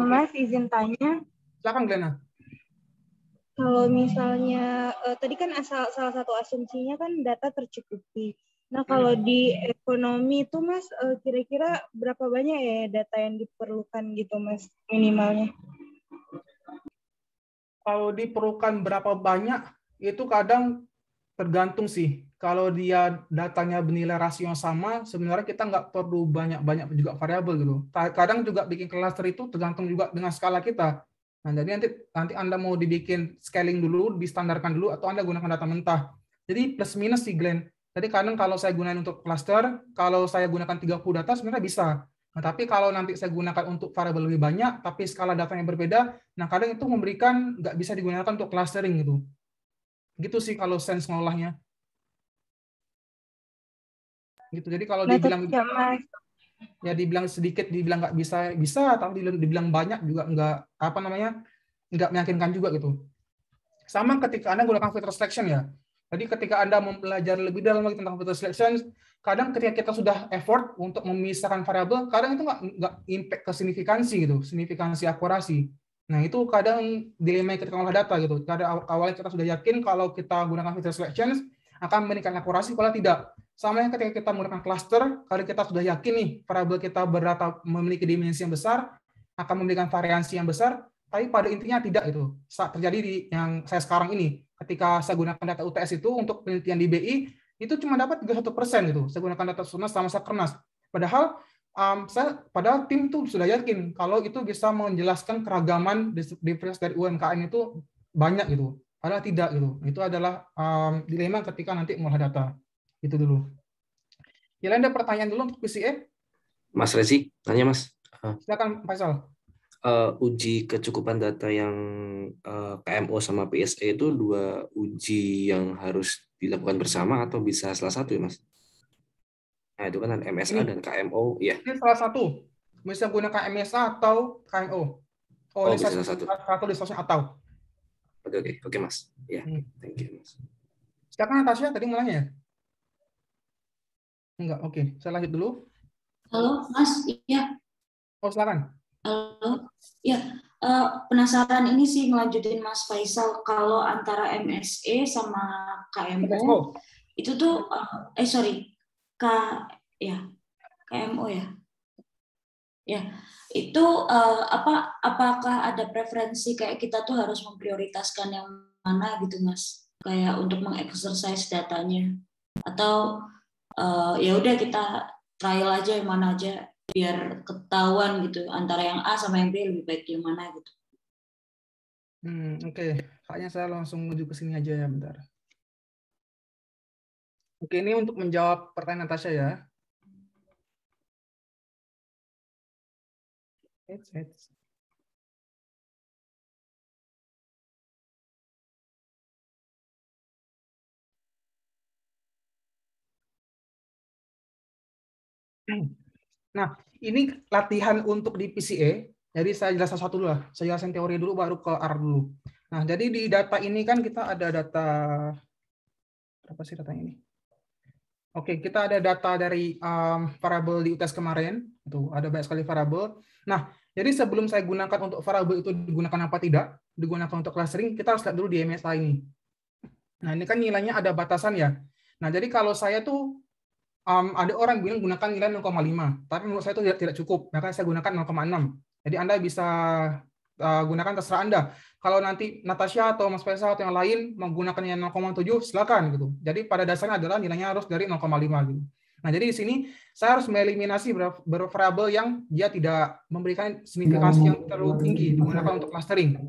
Mas, izin tanya. Silakan, Glena. Kalau misalnya, tadi kan salah satu asumsinya kan data tercukupi. Nah, kalau di ekonomi itu, Mas, kira-kira berapa banyak ya data yang diperlukan gitu, Mas, minimalnya? Kalau diperlukan berapa banyak, itu kadang tergantung sih. Kalau dia datanya bernilai rasio yang sama, sebenarnya kita nggak perlu banyak-banyak juga variabel gitu. Kadang juga bikin cluster itu tergantung juga dengan skala kita. Nah, jadi nanti Anda mau dibikin scaling dulu, distandarkan dulu, atau Anda gunakan data mentah. Jadi plus minus sih, Glenn. Jadi kadang kalau saya gunakan untuk cluster, kalau saya gunakan 30 data sebenarnya bisa. Nah, tapi kalau nanti saya gunakan untuk variabel lebih banyak, tapi skala datanya berbeda, nah kadang itu memberikan nggak bisa digunakan untuk clustering gitu. Gitu sih kalau sense ngolahnya. Gitu. Jadi kalau dibilang ya dibilang sedikit, dibilang nggak bisa, tapi dibilang banyak juga nggak meyakinkan juga gitu. Sama ketika Anda gunakan filter selection ya. Jadi ketika Anda mempelajari lebih dalam lagi tentang filter selection, kadang ketika kita sudah effort untuk memisahkan variabel, kadang itu nggak impact ke signifikansi gitu, signifikansi akurasi. Nah, itu kadang dilema ketika ngolah data gitu. Kadang awalnya kita sudah yakin kalau kita gunakan feature selections akan meningkatkan akurasi, kalau tidak. Sama yang ketika kita menggunakan cluster, kalau kita sudah yakin nih variabel kita berdata memiliki dimensi yang besar, akan memberikan variansi yang besar, tapi pada intinya tidak itu. Saat terjadi di yang saya sekarang ini, ketika saya gunakan data UTS itu untuk penelitian di BI, itu cuma dapat 31% gitu. Saya gunakan data SUNAS sama Sakernas. Padahal tim itu sudah yakin kalau itu bisa menjelaskan keragaman difference dari UMKM itu banyak gitu. Padahal tidak gitu. Itu adalah dilema ketika nanti mengolah data. Itu dulu. Ya, ada pertanyaan dulu untuk PCE? Mas Rezi, tanya Mas. Silakan Faisal. Uji kecukupan data yang KMO sama PSE itu dua uji yang harus dilakukan bersama atau bisa salah satu ya Mas? Nah, itu kan MSA dan KMO, ya. Ini salah satu. Bisa gunakan MSA atau KMO. Oh, bisa salah satu. Satu distortion atau. Oke, Mas. Ya, thank you, Mas. Silakan Natasha, tadi mulanya. Enggak, oke. Saya lanjut dulu. Halo, Mas. Iya. Oh, silakan. Halo. Ya, penasaran ini sih ngelanjutin Mas Faisal, kalau antara MSE sama KMO itu tuh KMO ya. Ya, itu apakah ada preferensi kayak kita tuh harus memprioritaskan yang mana gitu Mas? Kayak untuk mengexercise datanya, atau ya udah kita trial aja yang mana aja biar ketahuan gitu antara yang A sama yang B lebih baik yang mana gitu. Oke. Kayaknya saya langsung menuju ke sini aja ya, bentar. Oke, ini untuk menjawab pertanyaan Natasha ya. Nah, ini latihan untuk di PCA. Jadi saya jelaskan satu dulu lah. Saya jelasin teori dulu, baru ke R dulu. Nah, jadi di data ini kan kita ada data, berapa sih data ini? Oke, kita ada data dari variabel di UTS kemarin. Itu ada banyak sekali variabel. Nah, jadi sebelum saya gunakan untuk variabel itu digunakan apa tidak, digunakan untuk clustering, kita harus lihat dulu di MSA ini. Nah, ini kan nilainya ada batasan ya. Nah, jadi kalau saya tuh ada orang bilang gunakan nilai 0,5, tapi menurut saya itu tidak cukup. Maka saya gunakan 0,6. Jadi Anda bisa gunakan terserah Anda. Kalau nanti Natasha atau Mas Faisal atau yang lain menggunakan nilai 0,7, silakan gitu. Jadi pada dasarnya adalah nilainya harus dari 0,5 gitu. Nah, jadi di sini saya harus mengeliminasi beberapa variabel yang dia tidak memberikan signifikansi yang terlalu tinggi digunakan untuk clustering.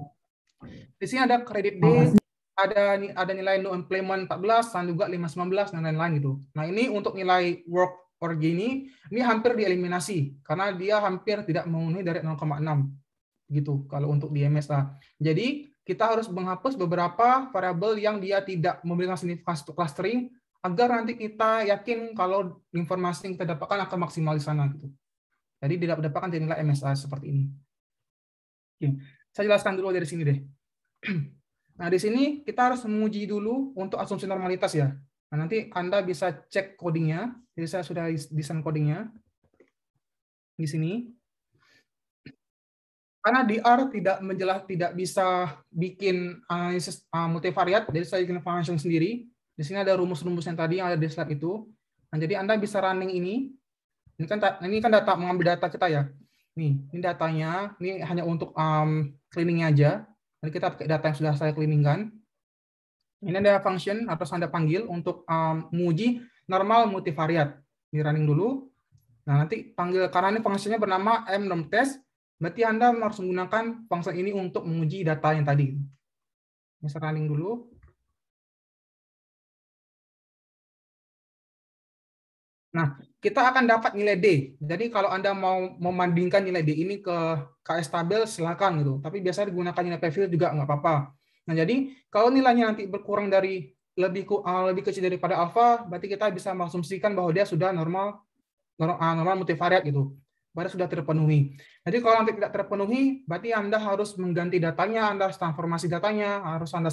Di sini ada credit day, ada nilai no employment 14 dan juga 519 dan lain-lain gitu. Nah, ini untuk nilai work or gini, ini hampir dieliminasi karena dia hampir tidak memenuhi dari 0,6 gitu kalau untuk di MSA. Jadi kita harus menghapus beberapa variabel yang dia tidak memberikan signifikansi untuk clustering agar nanti kita yakin kalau informasi yang kita dapatkan akan maksimal di sana gitu. Jadi tidak dapatkan dari nilai MSA seperti ini. Oke. Saya jelaskan dulu dari sini deh. Nah, di sini kita harus menguji dulu untuk asumsi normalitas ya. Nah, nanti Anda bisa cek codingnya. Jadi saya sudah desain codingnya di sini. Karena di R tidak bisa bikin analisis multivariat, jadi saya bikin function sendiri. Di sini ada rumus-rumus yang tadi yang ada di slide itu. Nah, jadi Anda bisa running ini. Ini kan data, mengambil data kita ya. Nih, ini datanya. Ini hanya untuk cleaningnya aja. Jadi kita pakai data yang sudah saya cleaningkan. Ini ada function harus Anda panggil untuk menguji normal multivariat. Di running dulu. Nah, nanti panggil, karena ini fungsinya bernama mnormTest, berarti Anda harus menggunakan fungsi ini untuk menguji data yang tadi. Ini saya running dulu. Nah, kita akan dapat nilai D. Jadi kalau Anda mau membandingkan nilai D ini ke KS tabel, silakan gitu. Tapi biasanya digunakan nilai p-field juga nggak apa-apa. Nah, jadi kalau nilainya nanti berkurang dari lebih kecil daripada alfa, berarti kita bisa mengasumsikan bahwa dia sudah normal multivariat gitu. Berarti sudah terpenuhi. Jadi kalau nanti tidak terpenuhi, berarti Anda harus mengganti datanya, Anda harus transformasi datanya, harus Anda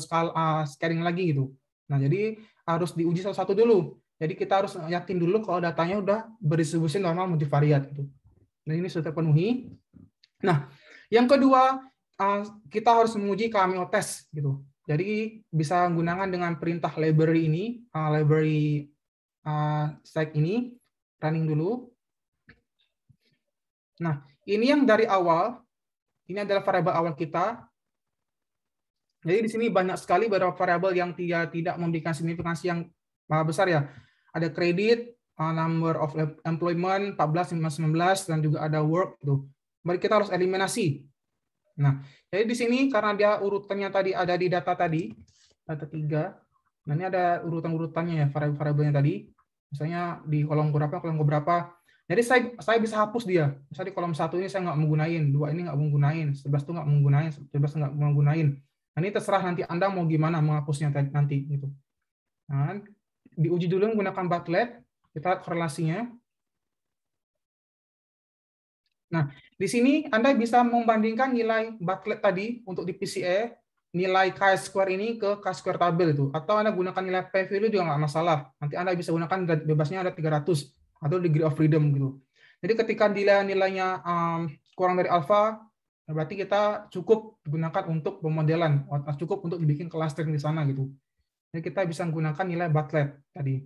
scaling lagi gitu. Nah, jadi harus diuji satu-satu dulu. Jadi kita harus yakin dulu kalau datanya udah berdistribusi normal multivariat gitu. Nah, ini sudah terpenuhi. Nah, yang kedua, kita harus menguji cameo test gitu. Jadi bisa menggunakan dengan perintah library ini, library stack ini, running dulu. Nah, ini yang dari awal, ini adalah variabel awal kita. Jadi di sini banyak sekali beberapa variabel yang tidak memberikan signifikansi yang besar ya. Ada kredit, number of employment 14, 15, 19, dan juga ada work tuh. Mari kita harus eliminasi. Nah, jadi di sini karena dia urutannya tadi ada di data tadi, data 3. Nah, ini ada urutan-urutannya ya variabel-variabelnya tadi. Misalnya di kolom berapa. Jadi saya bisa hapus dia. Misalnya di kolom 1 ini saya nggak menggunain, 2 ini nggak menggunain, 11 itu nggak menggunain, 17 nggak menggunain. Nah, ini terserah nanti Anda mau gimana menghapusnya nanti gitu. Nah, diuji dulu menggunakan Batlet, kita lihat korelasinya. Nah, di sini Anda bisa membandingkan nilai Batlet tadi untuk di PCA, nilai chi-square ini ke chi-square tabel itu, atau Anda gunakan nilai p-value juga nggak masalah. Nanti Anda bisa gunakan bebasnya ada 300 atau degree of freedom gitu. Jadi ketika nilainya kurang dari alfa, berarti kita cukup digunakan untuk pemodelan, cukup untuk dibikin clustering di sana gitu. Jadi kita bisa menggunakan nilai Batlet tadi.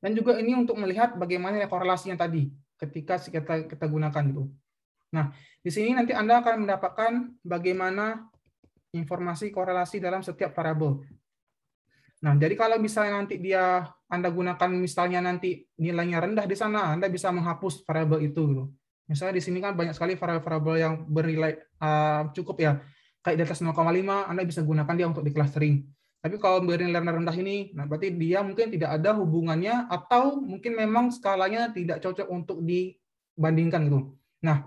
Dan juga ini untuk melihat bagaimana nilai korelasinya tadi ketika kita gunakan gitu. Nah, di sini nanti Anda akan mendapatkan bagaimana informasi korelasi dalam setiap variabel. Nah, jadi kalau misalnya nanti Anda gunakan misalnya nanti nilainya rendah di sana, Anda bisa menghapus variabel itu gitu. Misalnya di sini kan banyak sekali variabel yang bernilai cukup ya, kayak di atas 0,5, Anda bisa gunakan dia untuk di clustering. Tapi kalau bernilai rendah ini, nah berarti dia mungkin tidak ada hubungannya atau mungkin memang skalanya tidak cocok untuk dibandingkan gitu. Nah,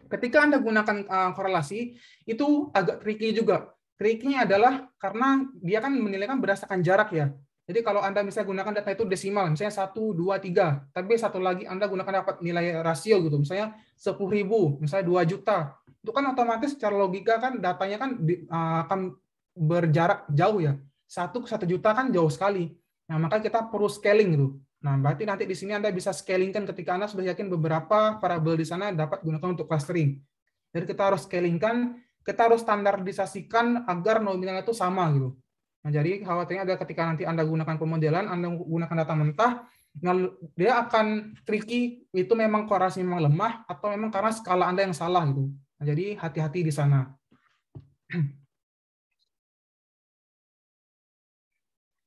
ketika Anda gunakan korelasi, itu agak tricky juga. Tricky-nya adalah karena dia kan menilaikan berdasarkan jarak ya. Jadi kalau Anda misalnya gunakan data itu desimal, misalnya 1, 2, 3, tapi satu lagi Anda gunakan dapat nilai rasio gitu, misalnya 10.000, misalnya 2 juta. Itu kan otomatis secara logika kan datanya kan akan berjarak jauh ya. 1 ke 1 juta kan jauh sekali. Nah, maka kita perlu scaling gitu. Nah, berarti nanti di sini Anda bisa scalingkan ketika Anda sudah yakin beberapa variabel di sana dapat digunakan untuk clustering. Jadi kita harus scalingkan, kita harus standarisasikan agar nominalnya itu sama gitu. Nah, jadi khawatirnya ada ketika nanti Anda gunakan pemodelan, Anda gunakan data mentah, nah, dia akan tricky, itu memang korelasi memang lemah, atau memang karena skala Anda yang salah gitu. Nah, jadi hati-hati di sana.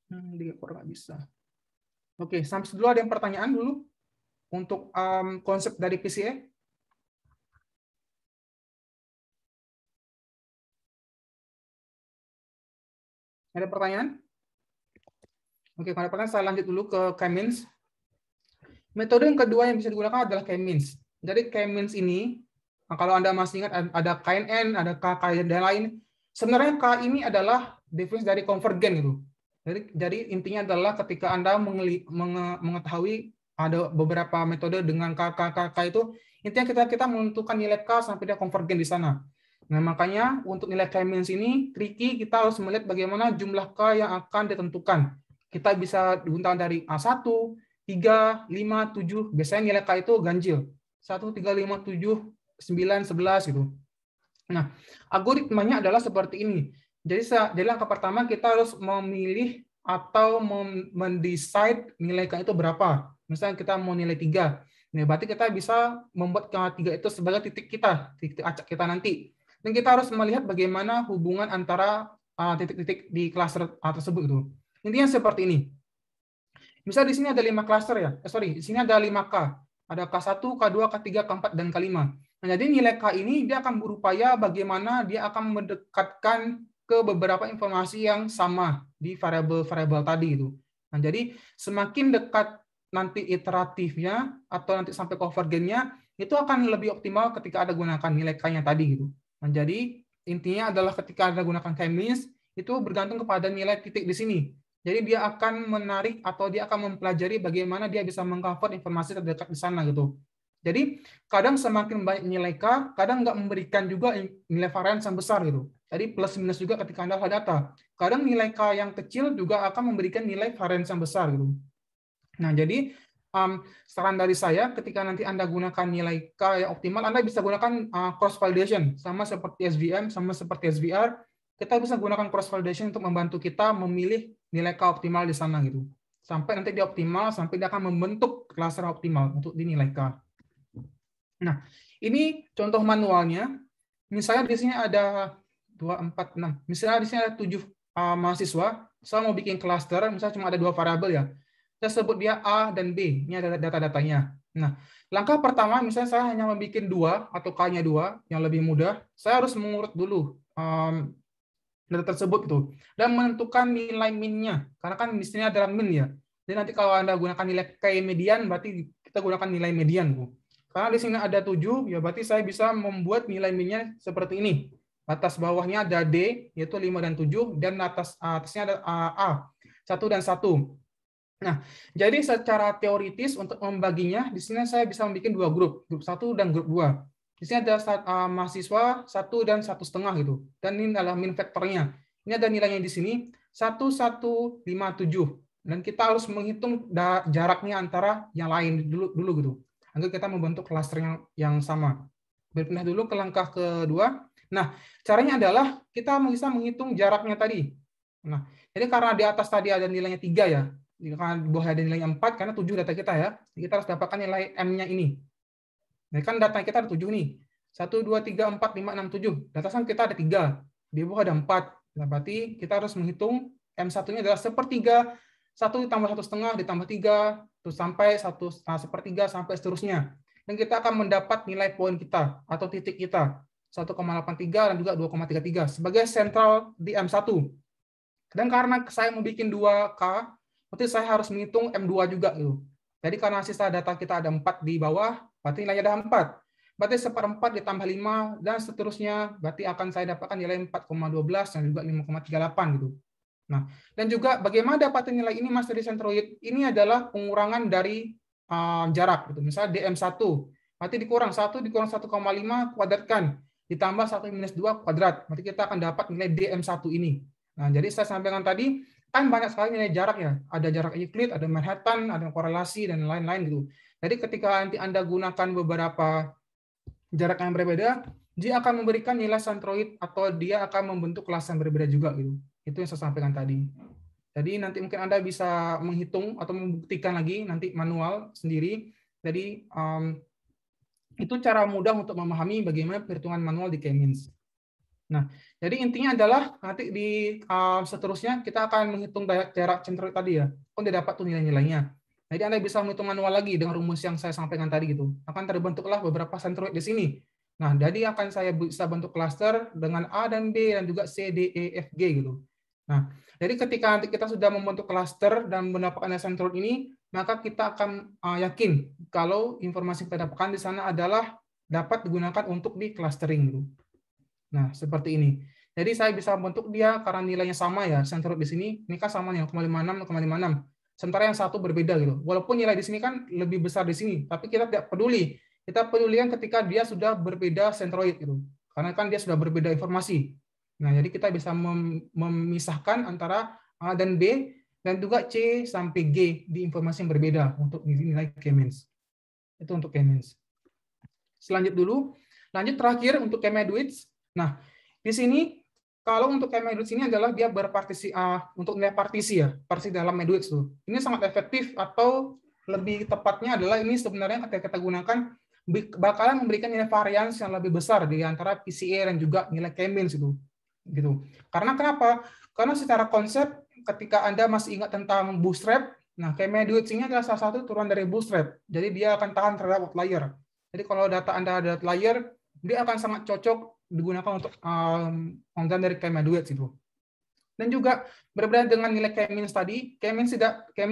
Di nggak bisa. Oke, sampai dulu ada yang pertanyaan dulu untuk konsep dari PCA? Ada pertanyaan? Oke, kalau ada pertanyaan saya lanjut dulu ke K-means. Metode yang kedua yang bisa digunakan adalah K-means. Jadi K-means ini, kalau Anda masih ingat ada KNN, ada KK dan lain. Sebenarnya K ini adalah definisi dari konvergen gitu. Jadi intinya adalah ketika Anda mengetahui ada beberapa metode dengan KK itu, intinya kita menentukan nilai K sampai dia konvergen di sana. Nah, makanya untuk nilai K-means ini tricky, kita harus melihat bagaimana jumlah K yang akan ditentukan. Kita bisa digunakan dari A1, 3, 5, 7, biasanya nilai K itu ganjil. 1, 3, 5, 7, 9, 11 gitu. Nah, algoritmanya adalah seperti ini. Jadi langkah pertama kita harus memilih atau mendesain nilai K itu berapa. Misalnya kita mau nilai 3. Nah, berarti kita bisa membuat K3 itu sebagai titik acak kita nanti. Dan kita harus melihat bagaimana hubungan antara titik-titik di cluster tersebut itu. Intinya seperti ini. Misal di sini ada 5 cluster ya. Di sini ada 5K. Ada K1, K2, K3, K4 dan K5. Nah, jadi nilai K ini dia akan berupaya bagaimana dia akan mendekatkan ke beberapa informasi yang sama di variabel-variabel tadi itu. Nah, jadi semakin dekat nanti iteratifnya atau nanti sampai konvergennya itu akan lebih optimal ketika ada gunakan nilai K-nya tadi gitu. Nah, jadi intinya adalah ketika Anda gunakan K-means itu bergantung kepada nilai titik di sini. Jadi dia akan menarik atau dia akan mempelajari bagaimana dia bisa mengcover informasi terdekat di sana gitu. Jadi kadang semakin banyak nilai K, kadang nggak memberikan juga nilai varians yang besar gitu. Jadi plus minus juga ketika Anda lihat data. Kadang nilai K yang kecil juga akan memberikan nilai varians yang besar gitu. Nah, jadi saran dari saya, ketika nanti Anda gunakan nilai K yang optimal, Anda bisa gunakan cross validation, sama seperti SVM, sama seperti SVR. Kita bisa gunakan cross validation untuk membantu kita memilih nilai K optimal di sana gitu. Sampai nanti dia optimal, sampai dia akan membentuk klaster optimal untuk dinilai K. Nah, ini contoh manualnya. Misalnya di sini ada 2, 4, 6. Misalnya di sini ada 7 mahasiswa. Saya mau bikin klaster, misalnya cuma ada 2 variabel ya. Saya sebut dia A dan B. Ini ada data-datanya. Nah, langkah pertama, misalnya saya hanya membuat 2 atau K-nya 2, yang lebih mudah. Saya harus mengurut dulu data tersebut itu dan menentukan nilai min-nya. Karena kan di sini adalah min ya. Jadi nanti kalau Anda gunakan nilai K median, berarti kita gunakan nilai median. Karena di sini ada 7, ya berarti saya bisa membuat nilai min-nya seperti ini. Atas bawahnya ada D, yaitu 5 dan 7, dan atasnya ada A, 1 dan 1. Nah, jadi secara teoritis untuk membaginya, di sini saya bisa membuat 2 grup 1 dan grup 2. Di sini ada mahasiswa 1 dan 1,5 gitu. Dan ini adalah min vektornya. Ini ada nilainya di sini 1157. Dan kita harus menghitung jaraknya antara yang lain dulu gitu. Agar kita membentuk klaster yang sama. Berpindah dulu ke langkah kedua. Nah, caranya adalah kita bisa menghitung jaraknya tadi. Nah, jadi karena di atas tadi ada nilainya 3 ya. Karena di bawah ada nilainya 4, karena 7 data kita ya. Kita harus dapatkan nilai M-nya ini. Nah, kan data kita ada 7 nih. 1, 2, 3, 4, 5, 6, 7. Data kita ada 3. Di bawah ada 4. Nah, berarti kita harus menghitung M1-nya adalah 1/3, 1 ditambah 1,5 ditambah 3, terus sampai 1/3 sampai seterusnya. Dan kita akan mendapat nilai poin kita atau titik kita. 1,83 dan juga 2,33 sebagai sentral di M1. Dan karena saya mau bikin 2K, berarti saya harus menghitung M2 juga gitu. Jadi karena sisa data kita ada 4 di bawah, berarti nilainya ada 4. Berarti 1/4 ditambah 5 dan seterusnya, berarti akan saya dapatkan nilai 4,12 dan juga 5,38 gitu. Nah, dan juga bagaimana dapat nilai ini Mas dari sentroid? Ini adalah pengurangan dari jarak gitu. Misalnya DM1, berarti dikurang 1 dikurang 1,5 kuadratkan ditambah 1 minus 2 kuadrat. Berarti kita akan dapat nilai DM1 ini. Nah, jadi saya sampaikan tadi kan banyak sekali nilai jarak ya. Ada jarak Euclid, ada Manhattan, ada korelasi dan lain-lain gitu. Jadi ketika nanti Anda gunakan beberapa jarak yang berbeda, dia akan memberikan nilai sentroid atau dia akan membentuk kelas yang berbeda juga gitu. Itu yang saya sampaikan tadi. Jadi nanti mungkin Anda bisa menghitung atau membuktikan lagi nanti manual sendiri. Jadi itu cara mudah untuk memahami bagaimana perhitungan manual di K-means. Nah, jadi intinya adalah nanti di seterusnya kita akan menghitung jarak sentroid tadi ya. Udah dapat tuh nilai-nilainya. Jadi Anda bisa menghitung manual lagi dengan rumus yang saya sampaikan tadi gitu. Akan terbentuklah beberapa sentroid di sini. Nah, jadi akan saya bisa bentuk klaster dengan A dan B dan juga C, D, E, F, G gitu. Nah, jadi ketika nanti kita sudah membentuk klaster dan mendapatkan sentroid ini, maka kita akan yakin kalau informasi yang kita dapatkan di sana adalah dapat digunakan untuk di clustering gitu. Nah, seperti ini. Jadi saya bisa membentuk dia karena nilainya sama ya, sentroid di sini, ini kan sama nih 0,56, 0,56. Sementara yang satu berbeda gitu. Walaupun nilai di sini kan lebih besar di sini, tapi kita tidak peduli. Kita pedulikan ketika dia sudah berbeda sentroid gitu. Karena kan dia sudah berbeda informasi. Nah, jadi kita bisa memisahkan antara A dan B dan juga C sampai G di informasi yang berbeda untuk nilai K-means. Itu untuk K-means. Selanjut dulu. Lanjut terakhir untuk K-Medwidth. Nah, di sini kalau untuk K-Medwidth ini adalah dia berpartisi untuk nilai partisi ya, partisi dalam Medwidth tuh. Ini sangat efektif atau lebih tepatnya adalah ini sebenarnya ketika kita gunakan bakalan memberikan nilai varians yang lebih besar di antara PCA dan juga nilai K-means itu. Gitu. Karena kenapa? Karena secara konsep ketika Anda masih ingat tentang bootstrap, nah K-Medwidth ini adalah salah satu turunan dari bootstrap. Jadi dia akan tahan terhadap outlier. Jadi kalau data Anda ada outlier, dia akan sangat cocok digunakan untuk konten dari K-Medwidth itu. Dan juga berbeda dengan nilai K-means tadi, K-means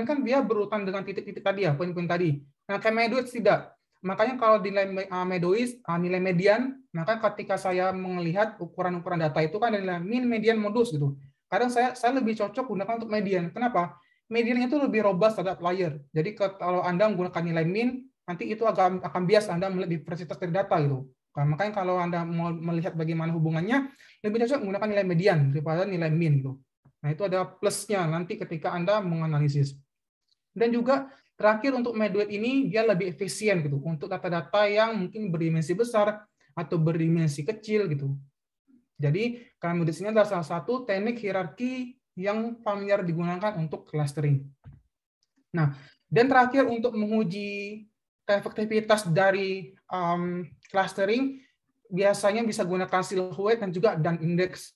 kan dia berurutan dengan titik-titik tadi ya, poin-poin tadi. Nah, K-Medwidth tidak. Makanya kalau di nilai Medwidth, nilai median, maka ketika saya melihat ukuran-ukuran data itu kan adalah min, median, modus gitu. Kadang saya lebih cocok gunakan untuk median. Kenapa? Median itu lebih robust terhadap outlier. Jadi kalau Anda menggunakan nilai min, nanti itu akan bias Anda melihat diversitas dari data gitu. Makanya kalau Anda mau melihat bagaimana hubungannya, lebih cocok menggunakan nilai median daripada nilai min gitu. Nah, itu ada plusnya nanti ketika Anda menganalisis. Dan juga Terakhir untuk Meduet ini dia lebih efisien gitu untuk data-data yang mungkin berdimensi besar atau berdimensi kecil gitu. Jadi Meduet ini adalah salah satu teknik hierarki yang familiar digunakan untuk clustering. Nah, dan terakhir untuk menguji efektivitas dari clustering biasanya bisa gunakan silhouette dan juga dan index.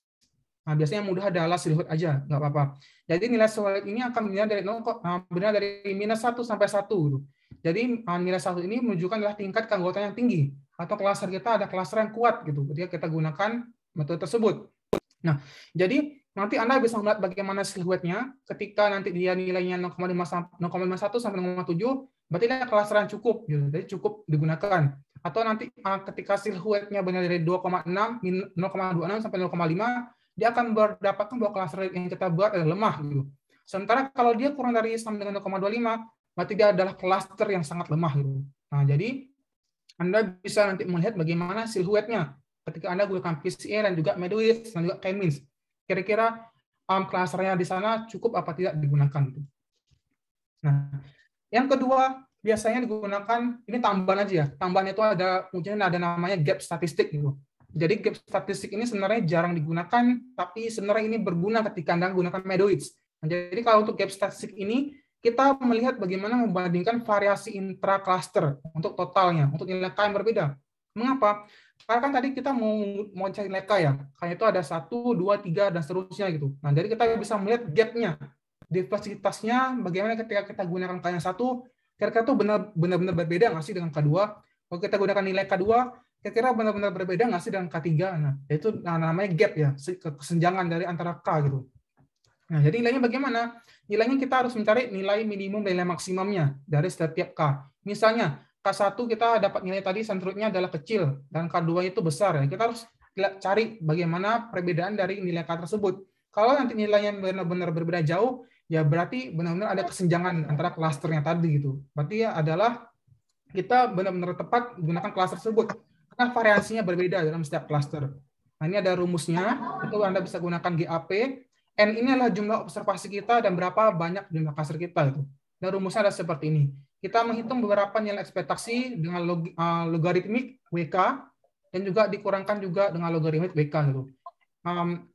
Nah, biasanya mudah adalah silhouette aja, nggak apa-apa. Jadi nilai silhouette ini akan bernilai dari -1 sampai 1. Gitu. Jadi nilai 1 ini menunjukkan adalah tingkat keanggotaan yang tinggi atau cluster kita ada cluster yang kuat gitu. Ketika kita gunakan metode tersebut. Nah, jadi nanti Anda bisa melihat bagaimana silhouette-nya ketika nanti dia nilainya 0,51 sampai 0,7, berarti dia cluster yang cukup gitu. Jadi cukup digunakan. Atau nanti ketika silhouette-nya benar dari 2,6, 0,26 sampai 0,5, dia akan mendapatkan bahwa cluster yang kita buat adalah lemah gitu. Sementara kalau dia kurang dari sama dengan 0,25, berarti dia adalah cluster yang sangat lemah gitu. Nah, jadi Anda bisa nanti melihat bagaimana silhouette-nya ketika Anda gunakan PCA dan juga Meduet dan juga K-means. Kira-kira clusternya di sana cukup apa tidak digunakan gitu. Nah, yang kedua biasanya digunakan ini tambahan aja ya. Tambahan itu ada namanya gap statistik gitu. Jadi gap statistik ini sebenarnya jarang digunakan, tapi sebenarnya ini berguna ketika Anda menggunakan Meduet. Nah, jadi kalau untuk gap statistik ini, kita melihat bagaimana membandingkan variasi intra-cluster untuk totalnya, untuk nilai K yang berbeda. Mengapa? Karena kan tadi kita mau cari nilai K ya, K itu ada 1, 2, 3, dan seterusnya gitu. Nah, jadi kita bisa melihat gap-nya, diversitasnya, bagaimana ketika kita gunakan K yang 1, kira-kira itu benar-benar berbeda nggak sih dengan K2? Kalau kita gunakan nilai K2, kira-kira benar-benar berbeda nggak sih dengan K3? Nah, itu namanya gap ya, kesenjangan dari antara K gitu. Nah, jadi nilainya bagaimana? Nilainya kita harus mencari nilai minimum dan nilai maksimumnya dari setiap K. Misalnya, K1 kita dapat nilai tadi sentrutnya adalah kecil, dan K2 itu besar. Ya. Kita harus cari bagaimana perbedaan dari nilai K tersebut. Kalau nanti nilainya benar-benar berbeda jauh, ya berarti benar-benar ada kesenjangan antara klasternya tadi gitu. Berarti ya adalah kita benar-benar tepat menggunakan klaster tersebut. Karena variasinya berbeda dalam setiap klaster. Nah, ini ada rumusnya. Itu Anda bisa gunakan GAP. N ini adalah jumlah observasi kita dan berapa banyak jumlah cluster kita. Gitu. Dan rumusnya ada seperti ini. Kita menghitung beberapa nilai ekspektasi dengan logaritmik WK dan juga dikurangkan juga dengan logaritmik WK. Gitu.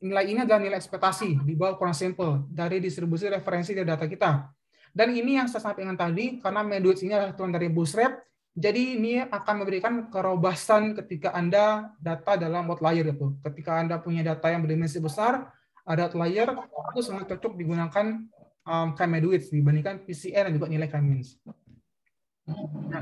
Nilai ini adalah nilai ekspektasi di bawah ukuran sampel dari distribusi referensi dari data kita. Dan ini yang saya sampaikan tadi, karena Meduet ini adalah turunan dari Bootstrap, jadi ini akan memberikan kerobasan ketika Anda data dalam outlier. Gitu. Ketika Anda punya data yang berdimensi besar, ada outlier, itu sangat cocok digunakan K-Meduet dibandingkan PCA dan juga nilai K-means. Nah,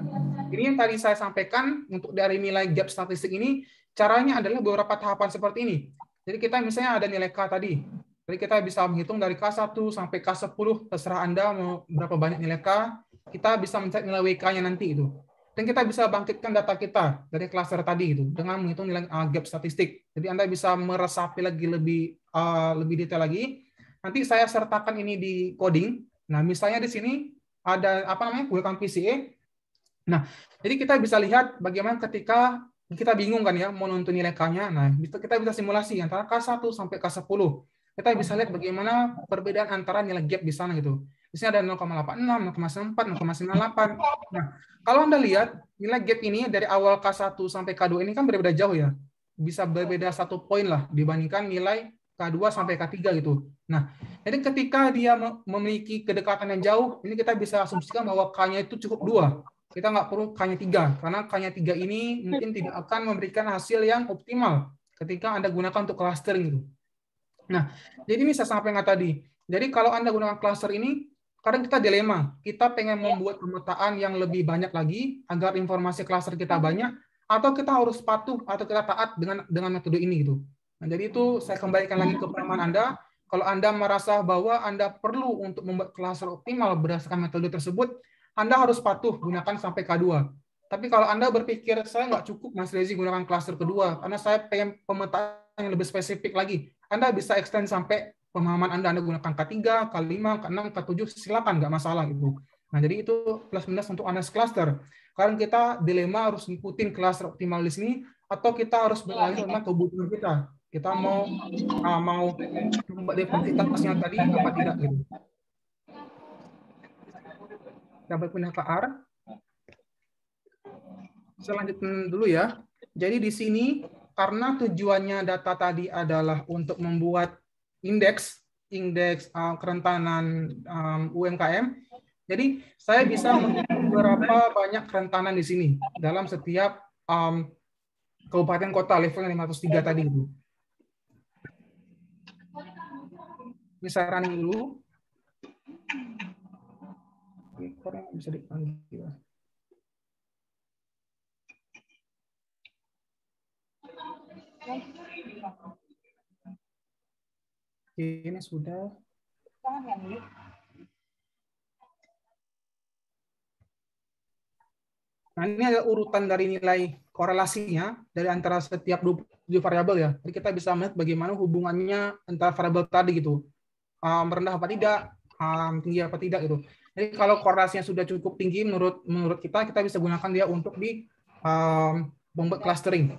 ini yang tadi saya sampaikan untuk dari nilai gap statistik ini, caranya adalah beberapa tahapan seperti ini. Jadi kita misalnya ada nilai K tadi. Jadi kita bisa menghitung dari K1 sampai K10, terserah Anda mau berapa banyak nilai K, kita bisa mencari nilai WK-nya nanti itu. Dan kita bisa bangkitkan data kita dari cluster tadi itu dengan menghitung nilai gap statistik. Jadi Anda bisa meresapi lagi lebih detail lagi. Nanti saya sertakan ini di coding. Nah, misalnya di sini ada gunakan PCA. Nah, jadi kita bisa lihat bagaimana ketika kita bingung kan ya mau nonton nilai K-nya. Nah, kita bisa simulasi antara K1 sampai K10. Kita bisa lihat bagaimana perbedaan antara nilai gap di sana gitu. Di sini ada 0,86, 0,94, 0,98. Nah, kalau Anda lihat nilai gap ini dari awal K1 sampai K2 ini kan berbeda jauh ya. Bisa berbeda 1 poin lah dibandingkan nilai K2 sampai K3 gitu. Nah, jadi ketika dia memiliki kedekatan yang jauh, ini kita bisa asumsikan bahwa K-nya itu cukup 2. Kita nggak perlu K-nya 3, karena K-nya 3 ini mungkin tidak akan memberikan hasil yang optimal ketika Anda gunakan untuk clustering gitu. Nah, jadi ini saya sampaikan tadi. Jadi kalau Anda gunakan cluster ini, kadang kita dilema. Kita pengen membuat pemetaan yang lebih banyak lagi agar informasi cluster kita banyak, atau kita harus patuh atau kita taat dengan metode ini gitu. Nah, jadi itu saya kembalikan lagi ke pemahaman Anda. Kalau Anda merasa bahwa Anda perlu untuk membuat cluster optimal berdasarkan metode tersebut, Anda harus patuh gunakan sampai K2. Tapi kalau Anda berpikir saya nggak cukup Mas Rezi gunakan cluster kedua, karena saya pengen pemetaan yang lebih spesifik lagi, Anda bisa extend sampai pemahaman Anda gunakan K3, K5, K6, K7, silakan, nggak masalah gitu. Nah, jadi itu plus minus untuk analis cluster. Karena kita dilema harus ngikutin cluster optimal di sini, atau kita harus beralih sama kebutuhan kita. Kita mau membuat diversitasnya tadi apa tidak gitu. Kita berpindah ke R. Saya lanjutkan dulu ya. Jadi di sini karena tujuannya data tadi adalah untuk membuat indeks kerentanan UMKM. Jadi saya bisa menghitung beberapa banyak kerentanan di sini dalam setiap kabupaten kota level 503 tadi itu. Ini saya running dulu. Bisa dipanggil. Ini sudah. Nah, ini ada urutan dari nilai korelasinya dari antara setiap dua variabel ya. Jadi kita bisa melihat bagaimana hubungannya antara variabel tadi gitu. Rendah apa tidak, tinggi apa tidak gitu. Jadi kalau korelasinya sudah cukup tinggi menurut kita bisa gunakan dia untuk di membuat clustering.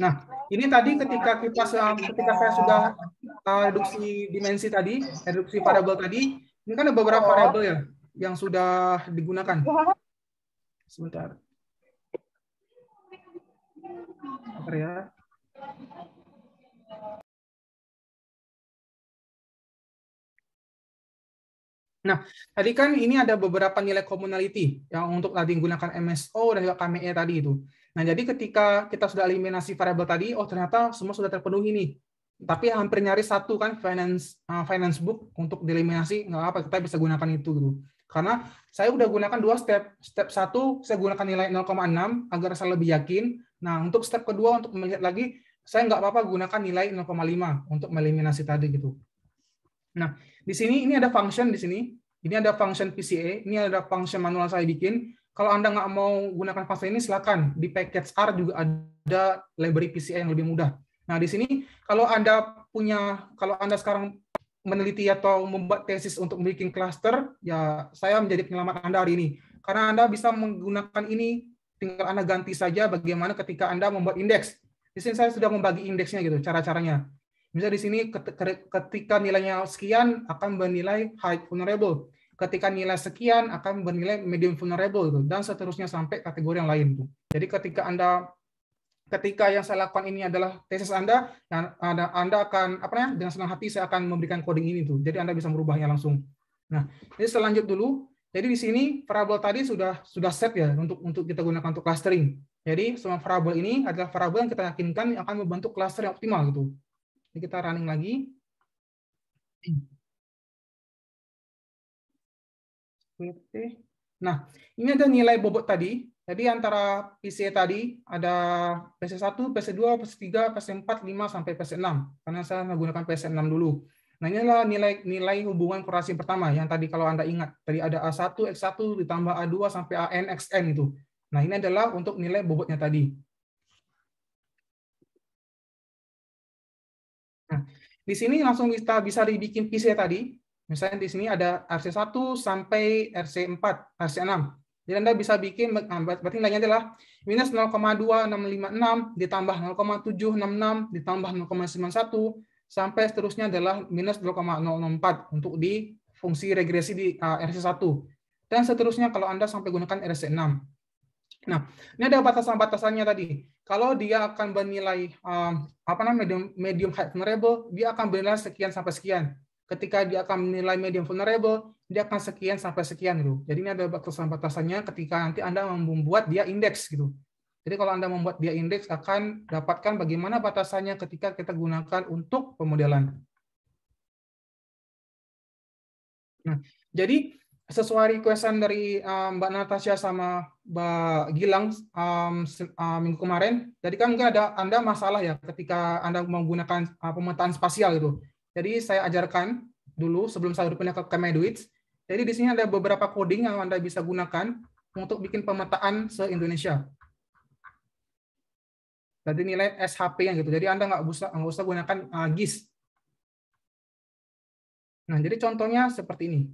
Nah, ini tadi ketika saya sudah reduksi dimensi tadi, reduksi variabel tadi, ini kan ada beberapa variabel ya yang sudah digunakan. Sebentar. Bentar ya. Nah, tadi kan ini ada beberapa nilai commonality yang untuk tadi menggunakan MSO dan juga KME tadi itu. Nah, jadi ketika kita sudah eliminasi variabel tadi, oh ternyata semua sudah terpenuhi nih. Tapi hampir nyaris satu kan finance book untuk dieliminasi, nggak apa, kita bisa gunakan itu gitu. Karena saya udah gunakan dua step. Step 1 saya gunakan nilai 0,6 agar saya lebih yakin. Nah, untuk step kedua untuk melihat lagi, saya nggak apa-apa gunakan nilai 0,5 untuk meliminasi tadi gitu. Nah, di sini ini ada function di sini. Ini ada function PCA, ini ada function manual saya bikin. Kalau Anda nggak mau gunakan function ini, silakan. Di package R juga ada library PCA yang lebih mudah. Nah, di sini kalau Anda sekarang meneliti atau membuat tesis untuk membuat cluster, ya saya menjadi penyelamat Anda hari ini. Karena Anda bisa menggunakan ini, tinggal Anda ganti saja bagaimana ketika Anda membuat indeks. Di sini saya sudah membagi indeksnya gitu, cara-caranya. Misalnya di sini ketika nilainya sekian akan bernilai high vulnerable. Ketika nilai sekian akan bernilai medium vulnerable gitu, dan seterusnya sampai kategori yang lain tuh. Jadi ketika yang saya lakukan ini adalah tesis Anda akan dengan senang hati saya akan memberikan coding ini tuh. Jadi Anda bisa merubahnya langsung. Nah, jadi selanjut dulu. Jadi di sini variabel tadi sudah set ya untuk kita gunakan untuk clustering. Jadi semua variabel ini adalah variabel yang kita yakinkan akan membentuk cluster yang optimal gitu. Jadi kita running lagi. Nah, ini ada nilai bobot tadi. Jadi antara PCA tadi ada PC1, PC2, PC3, PC4, 5 sampai PC6. Karena saya menggunakan PC6 dulu. Nah, inilah nilai hubungan korelasi pertama yang tadi kalau Anda ingat. Tadi ada A1, X1 ditambah A2 sampai AN, XN itu. Nah, ini adalah untuk nilai bobotnya tadi. Nah, di sini langsung kita bisa dibikin PCA tadi. Misalnya di sini ada RC1 sampai RC4, RC6. Jadi Anda bisa bikin, berarti nilainya adalah minus 0,2656 ditambah 0,766 ditambah 0,91 sampai seterusnya adalah minus 0,004 untuk di fungsi regresi di RC1. Dan seterusnya kalau Anda sampai gunakan RC6. Nah, ini ada batasan-batasannya tadi. Kalau dia akan bernilai medium high vulnerable, dia akan bernilai sekian sampai sekian. Ketika dia akan menilai medium vulnerable, dia akan sekian sampai sekian gitu. Jadi ini ada batasan-batasannya ketika nanti Anda membuat dia indeks gitu. Jadi kalau Anda membuat dia indeks akan dapatkan bagaimana batasannya ketika kita gunakan untuk pemodelan. Nah, jadi sesuai requestan dari Mbak Natasha sama Mbak Gilang minggu kemarin, jadi kan mungkin ada Anda masalah ya ketika Anda menggunakan pemetaan spasial gitu. Jadi saya ajarkan dulu sebelum saya berpindah ke Meduits. Jadi di sini ada beberapa coding yang Anda bisa gunakan untuk bikin pemetaan se-Indonesia. Jadi nilai SHP-nya gitu. Jadi Anda nggak usah gunakan GIS. Nah, jadi contohnya seperti ini.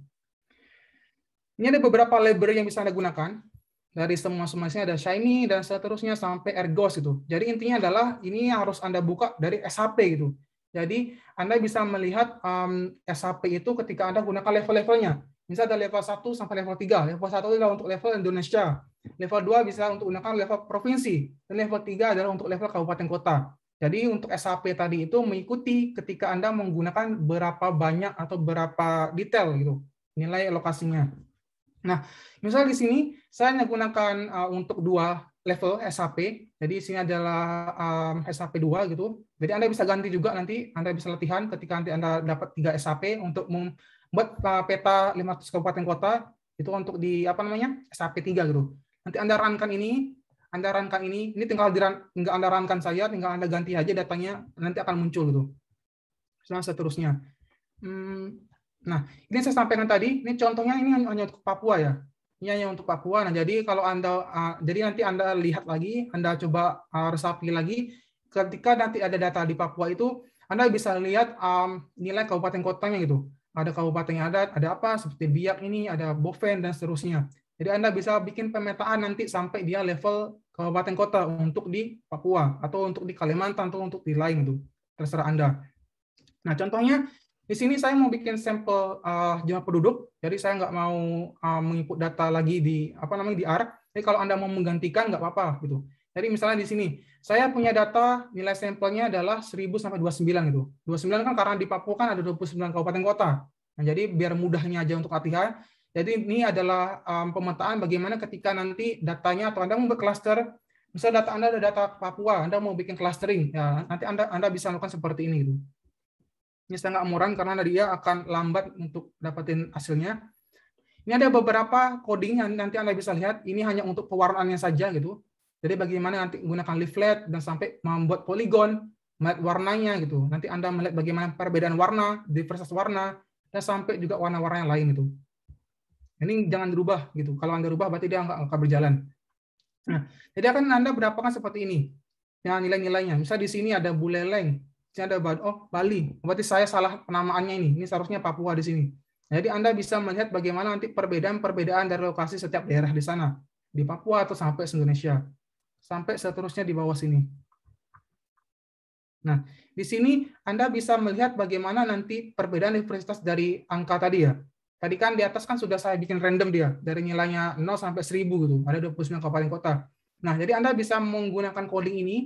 Ini ada beberapa library yang bisa Anda gunakan. Dari semua-semuanya ada Shiny dan seterusnya sampai Ergos itu. Jadi intinya adalah ini harus Anda buka dari SHP gitu. Jadi Anda bisa melihat SAP itu ketika Anda gunakan level-levelnya. Misalnya ada level 1 sampai level 3. Level 1 adalah untuk level Indonesia. Level 2 bisa untuk gunakan level provinsi. Dan level 3 adalah untuk level kabupaten kota. Jadi untuk SAP tadi itu mengikuti ketika Anda menggunakan berapa banyak atau berapa detail gitu nilai lokasinya. Nah, misal di sini saya menggunakan untuk 2 level SAP. Jadi sini adalah SAP 2 gitu. Jadi Anda bisa ganti juga nanti, Anda bisa latihan ketika nanti Anda dapat 3 SAP untuk membuat peta 500 kabupaten kota itu untuk di SAP 3 gitu. Nanti Anda runkan ini tinggal Anda runkan saja, tinggal Anda ganti aja datanya, nanti akan muncul gitu. Seterusnya. Nah, ini saya sampaikan tadi, ini contohnya ini hanya untuk Papua ya. Ini hanya untuk Papua. Nah, jadi kalau jadi nanti Anda lihat lagi, Anda coba resapi lagi, ketika nanti ada data di Papua itu, Anda bisa lihat nilai kabupaten kotanya gitu. Ada kabupatennya ada apa, seperti Biak ini, ada Boven, dan seterusnya. Jadi Anda bisa bikin pemetaan nanti sampai dia level kabupaten kota untuk di Papua, atau untuk di Kalimantan, atau untuk di lain itu. Terserah Anda. Nah, contohnya, di sini saya mau bikin sampel jumlah penduduk, jadi saya nggak mau menginput data lagi di di R. Jadi kalau Anda mau menggantikan nggak apa-apa gitu. Jadi misalnya di sini saya punya data nilai sampelnya adalah 1000 sampai 29 gitu. 29 kan karena di Papua kan ada 29 kabupaten kota. Nah, jadi biar mudahnya aja untuk latihan. Jadi ini adalah pemetaan bagaimana ketika nanti datanya atau Anda membuat cluster. Misalnya data Anda ada data Papua, Anda mau bikin clustering, ya nanti Anda bisa lakukan seperti ini gitu. Ini sangat murah karena dia akan lambat untuk dapetin hasilnya. Ini ada beberapa coding yang nanti Anda bisa lihat. Ini hanya untuk pewarnaannya saja gitu. Jadi bagaimana nanti menggunakan leaflet dan sampai membuat poligon, melihat warnanya gitu. Nanti Anda melihat bagaimana perbedaan warna, diversitas warna, dan sampai juga warna-warna yang lain gitu. Ini jangan dirubah gitu. Kalau Anda rubah berarti dia nggak akan berjalan. Nah, jadi akan Anda berapkan seperti ini. Ya, nilai-nilainya. Misal di sini ada Buleleng. Ada Bali, berarti saya salah penamaannya ini. Ini seharusnya Papua di sini. Jadi Anda bisa melihat bagaimana nanti perbedaan dari lokasi setiap daerah di sana, di Papua atau sampai se-Indonesia, sampai seterusnya di bawah sini. Nah, di sini Anda bisa melihat bagaimana nanti perbedaan diversitas dari angka tadi ya. Tadi kan di atas kan sudah saya bikin random dia, dari nilainya 0 sampai 1000 gitu. Ada 29 kabupaten kota. Nah, jadi Anda bisa menggunakan coding ini.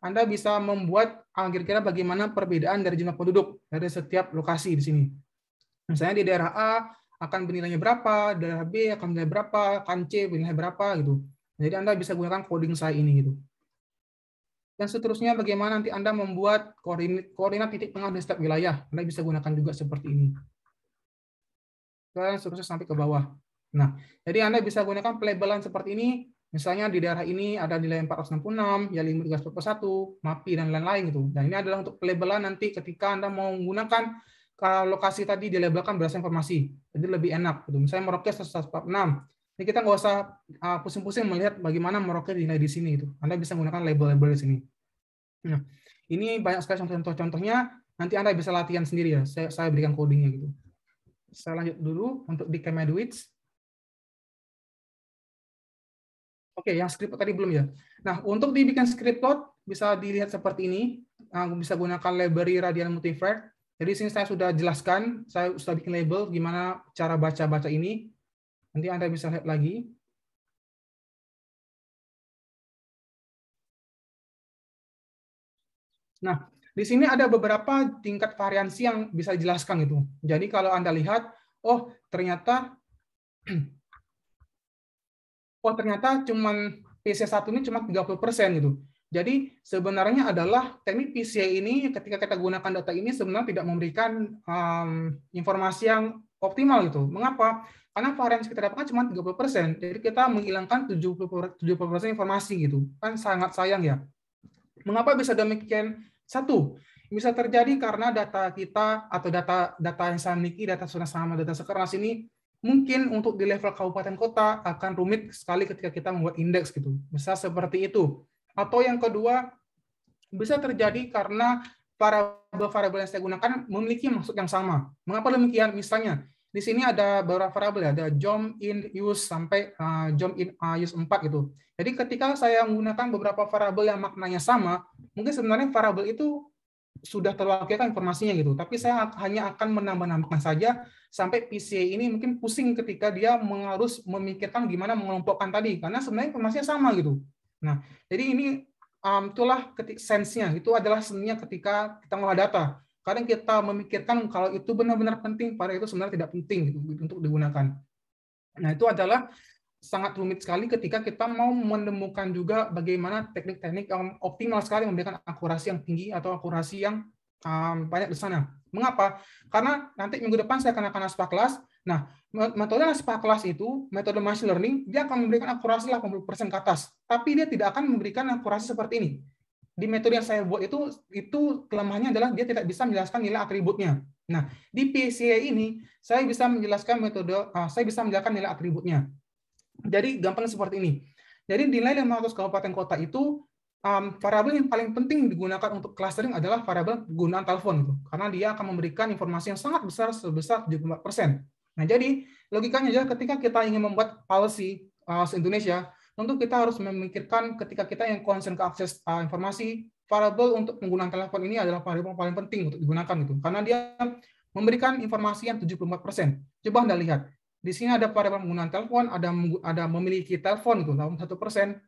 Anda bisa membuat kira-kira bagaimana perbedaan dari jumlah penduduk dari setiap lokasi di sini. Misalnya di daerah A akan bernilainya berapa, daerah B akan bernilai berapa, kan C bernilai berapa gitu. Jadi Anda bisa gunakan coding saya ini gitu. Dan seterusnya bagaimana nanti Anda membuat koordinat titik tengah di setiap wilayah. Anda bisa gunakan juga seperti ini. Dan seterusnya sampai ke bawah. Nah, jadi Anda bisa gunakan pelabelan seperti ini. Misalnya di daerah ini ada nilai 466, ya 531, MAPI, dan lain-lain gitu. Dan ini adalah untuk pelabelan nanti ketika Anda mau menggunakan lokasi tadi dilabelkan berdasarkan informasi. Jadi lebih enak. Gitu. Misalnya Merauke 146. Ini kita nggak usah pusing-pusing melihat bagaimana Merauke dinilai di sini. Gitu. Anda bisa menggunakan label-label di sini. Nah, ini banyak sekali contoh-contohnya. Nanti Anda bisa latihan sendiri ya. Saya berikan codingnya gitu. Saya lanjut dulu untuk di Kemedwitch. Oke, yang script tadi belum ya. Nah, untuk dibikin script plot bisa dilihat seperti ini. Bisa gunakan library radial multivariate. Jadi sini saya sudah jelaskan, saya sudah bikin label gimana cara baca-baca ini. Nanti Anda bisa lihat lagi. Nah, di sini ada beberapa tingkat variansi yang bisa dijelaskan itu. Jadi kalau Anda lihat, ternyata cuman PCA 1 ini cuma 30% gitu. Jadi sebenarnya adalah teknik PCA ini ketika kita gunakan data ini sebenarnya tidak memberikan informasi yang optimal gitu. Mengapa? Karena variansi kita dapatkan cuma 30%. Jadi kita menghilangkan 70% informasi gitu. Kan sangat sayang ya. Mengapa bisa demikian? Satu, bisa terjadi karena data kita atau data yang saya miliki, data zona sama, data sekeras ini mungkin untuk di level kabupaten kota akan rumit sekali ketika kita membuat indeks gitu. Bisa seperti itu. Atau yang kedua, bisa terjadi karena variabel yang saya gunakan memiliki maksud yang sama. Mengapa demikian? Misalnya, di sini ada beberapa variabel, ada jom, in, use, sampai jom, in, use 4 gitu. Jadi ketika saya menggunakan beberapa variabel yang maknanya sama, mungkin sebenarnya variabel itu sudah terwakilkan informasinya gitu. Tapi saya hanya akan menambah-nambahkan saja sampai PCA ini mungkin pusing ketika dia harus memikirkan gimana mengelompokkan tadi, karena sebenarnya informasinya sama gitu. Nah, jadi ini itulah sense-nya, itu adalah seninya ketika kita ngolah data. Kadang kita memikirkan kalau itu benar-benar penting, padahal itu sebenarnya tidak penting gitu, untuk digunakan. Nah, itu adalah sangat rumit sekali ketika kita mau menemukan juga bagaimana teknik-teknik yang optimal sekali memberikan akurasi yang tinggi atau akurasi yang banyak di sana. Mengapa? Karena nanti minggu depan saya akan Aspa kelas. Nah, metode Aspa kelas itu, metode machine learning, dia akan memberikan akurasi 80% ke atas. Tapi dia tidak akan memberikan akurasi seperti ini. Di metode yang saya buat itu kelemahannya adalah dia tidak bisa menjelaskan nilai atributnya. Nah, di PCA ini saya bisa menjelaskan nilai atributnya. Jadi gampang seperti ini. Jadi nilai 500 kabupaten kota itu variabel yang paling penting digunakan untuk clustering adalah variabel penggunaan telepon gitu. Karena dia akan memberikan informasi yang sangat besar sebesar 74%. Nah, jadi logikanya adalah ketika kita ingin membuat policy Indonesia, tentu kita harus memikirkan ketika kita yang concern ke akses informasi, variabel untuk penggunaan telepon ini adalah variabel paling penting untuk digunakan gitu. Karena dia memberikan informasi yang 74%. Coba Anda lihat. Di sini ada variabel penggunaan telepon, ada memiliki telepon itu 81%.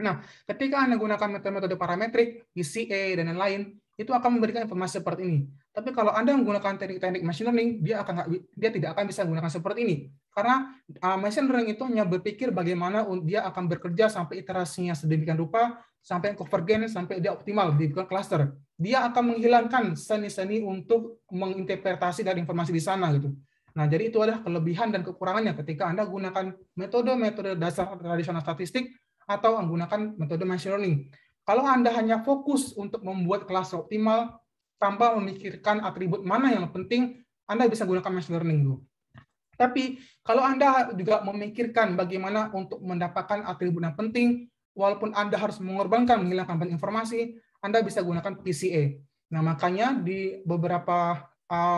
Nah, ketika Anda gunakan metode parametrik, PCA dan lain-lain, itu akan memberikan informasi seperti ini. Tapi kalau Anda menggunakan teknik-teknik machine learning, dia tidak akan bisa menggunakan seperti ini. Karena machine learning itu hanya berpikir bagaimana dia akan bekerja sampai iterasinya sedemikian rupa, sampai konvergen, sampai dia optimal di cluster. Dia akan menghilangkan seni-seni untuk menginterpretasi dari informasi di sana gitu. Nah, jadi itu adalah kelebihan dan kekurangannya ketika Anda gunakan metode dasar tradisional statistik atau menggunakan metode machine learning. Kalau Anda hanya fokus untuk membuat kelas optimal tanpa memikirkan atribut mana yang penting, Anda bisa gunakan machine learning dulu. Tapi kalau Anda juga memikirkan bagaimana untuk mendapatkan atribut yang penting, walaupun Anda harus mengorbankan menghilangkan banyak informasi, Anda bisa gunakan PCA. Nah, makanya di beberapa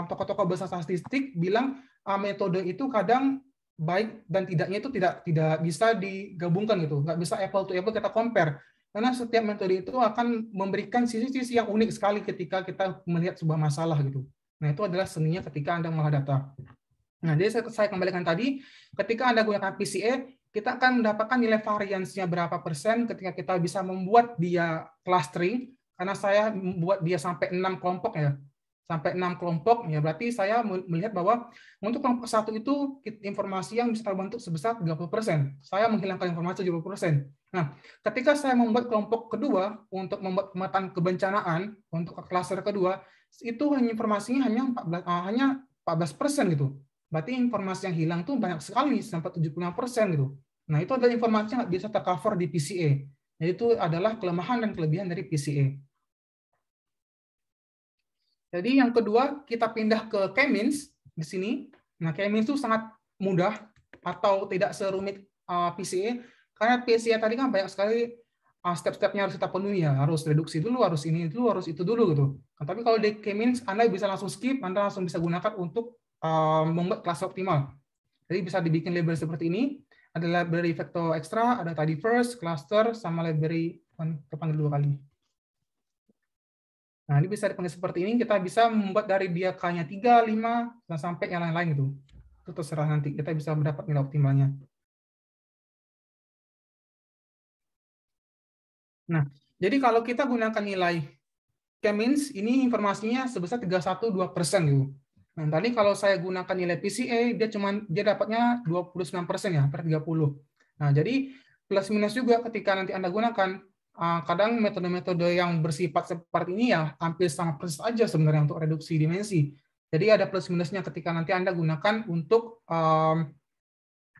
tokoh-tokoh besar statistik bilang metode itu kadang baik dan tidaknya itu tidak bisa digabungkan gitu, nggak bisa apple to apple kita compare, karena setiap metode itu akan memberikan sisi-sisi yang unik sekali ketika kita melihat sebuah masalah gitu. Nah, itu adalah seninya ketika Anda mengolah data. Nah, jadi saya kembalikan tadi, ketika Anda gunakan PCA, kita akan mendapatkan nilai variansinya berapa persen ketika kita bisa membuat dia clustering, karena saya membuat dia sampai 6 kelompok ya. Sampai 6 kelompok, ya berarti saya melihat bahwa untuk kelompok 1 itu informasi yang bisa terbentuk sebesar 30%. Saya menghilangkan informasi 70%. Nah, ketika saya membuat kelompok kedua untuk membuat pemetaan kebencanaan untuk klaster kedua, itu informasinya hanya 14% gitu. Berarti informasi yang hilang tuh banyak sekali, sampai 75% gitu. Nah, itu adalah informasi yang nggak bisa tercover di PCA. Jadi itu adalah kelemahan dan kelebihan dari PCA. Jadi yang kedua, kita pindah ke K-means di sini. Nah, K-means itu sangat mudah atau tidak serumit PCA, karena PCA tadi kan banyak sekali step-stepnya harus kita penuhi ya, harus reduksi dulu, harus ini dulu, harus itu dulu gitu. Nah, tapi kalau di K-means Anda bisa langsung skip, Anda langsung bisa gunakan untuk membuat kelas optimal. Jadi bisa dibikin label seperti ini. Ada library vector extra, ada tadi first, cluster, sama library terpanggil 2 kali. Nah, ini bisa dipanggil seperti ini, kita bisa membuat dari dia K-nya 3, 5, dan sampai yang lain-lain gitu. Itu terserah nanti, kita bisa mendapat nilai optimalnya. Nah, jadi kalau kita gunakan nilai K-means, ini informasinya sebesar 312% gitu. Nah, tadi kalau saya gunakan nilai PCA, dia dapatnya 29% ya, hampir 30. Nah, jadi plus minus juga ketika nanti Anda gunakan, kadang metode-metode yang bersifat seperti ini ya hampir sama persis aja sebenarnya untuk reduksi dimensi. Jadi ada plus minusnya ketika nanti Anda gunakan untuk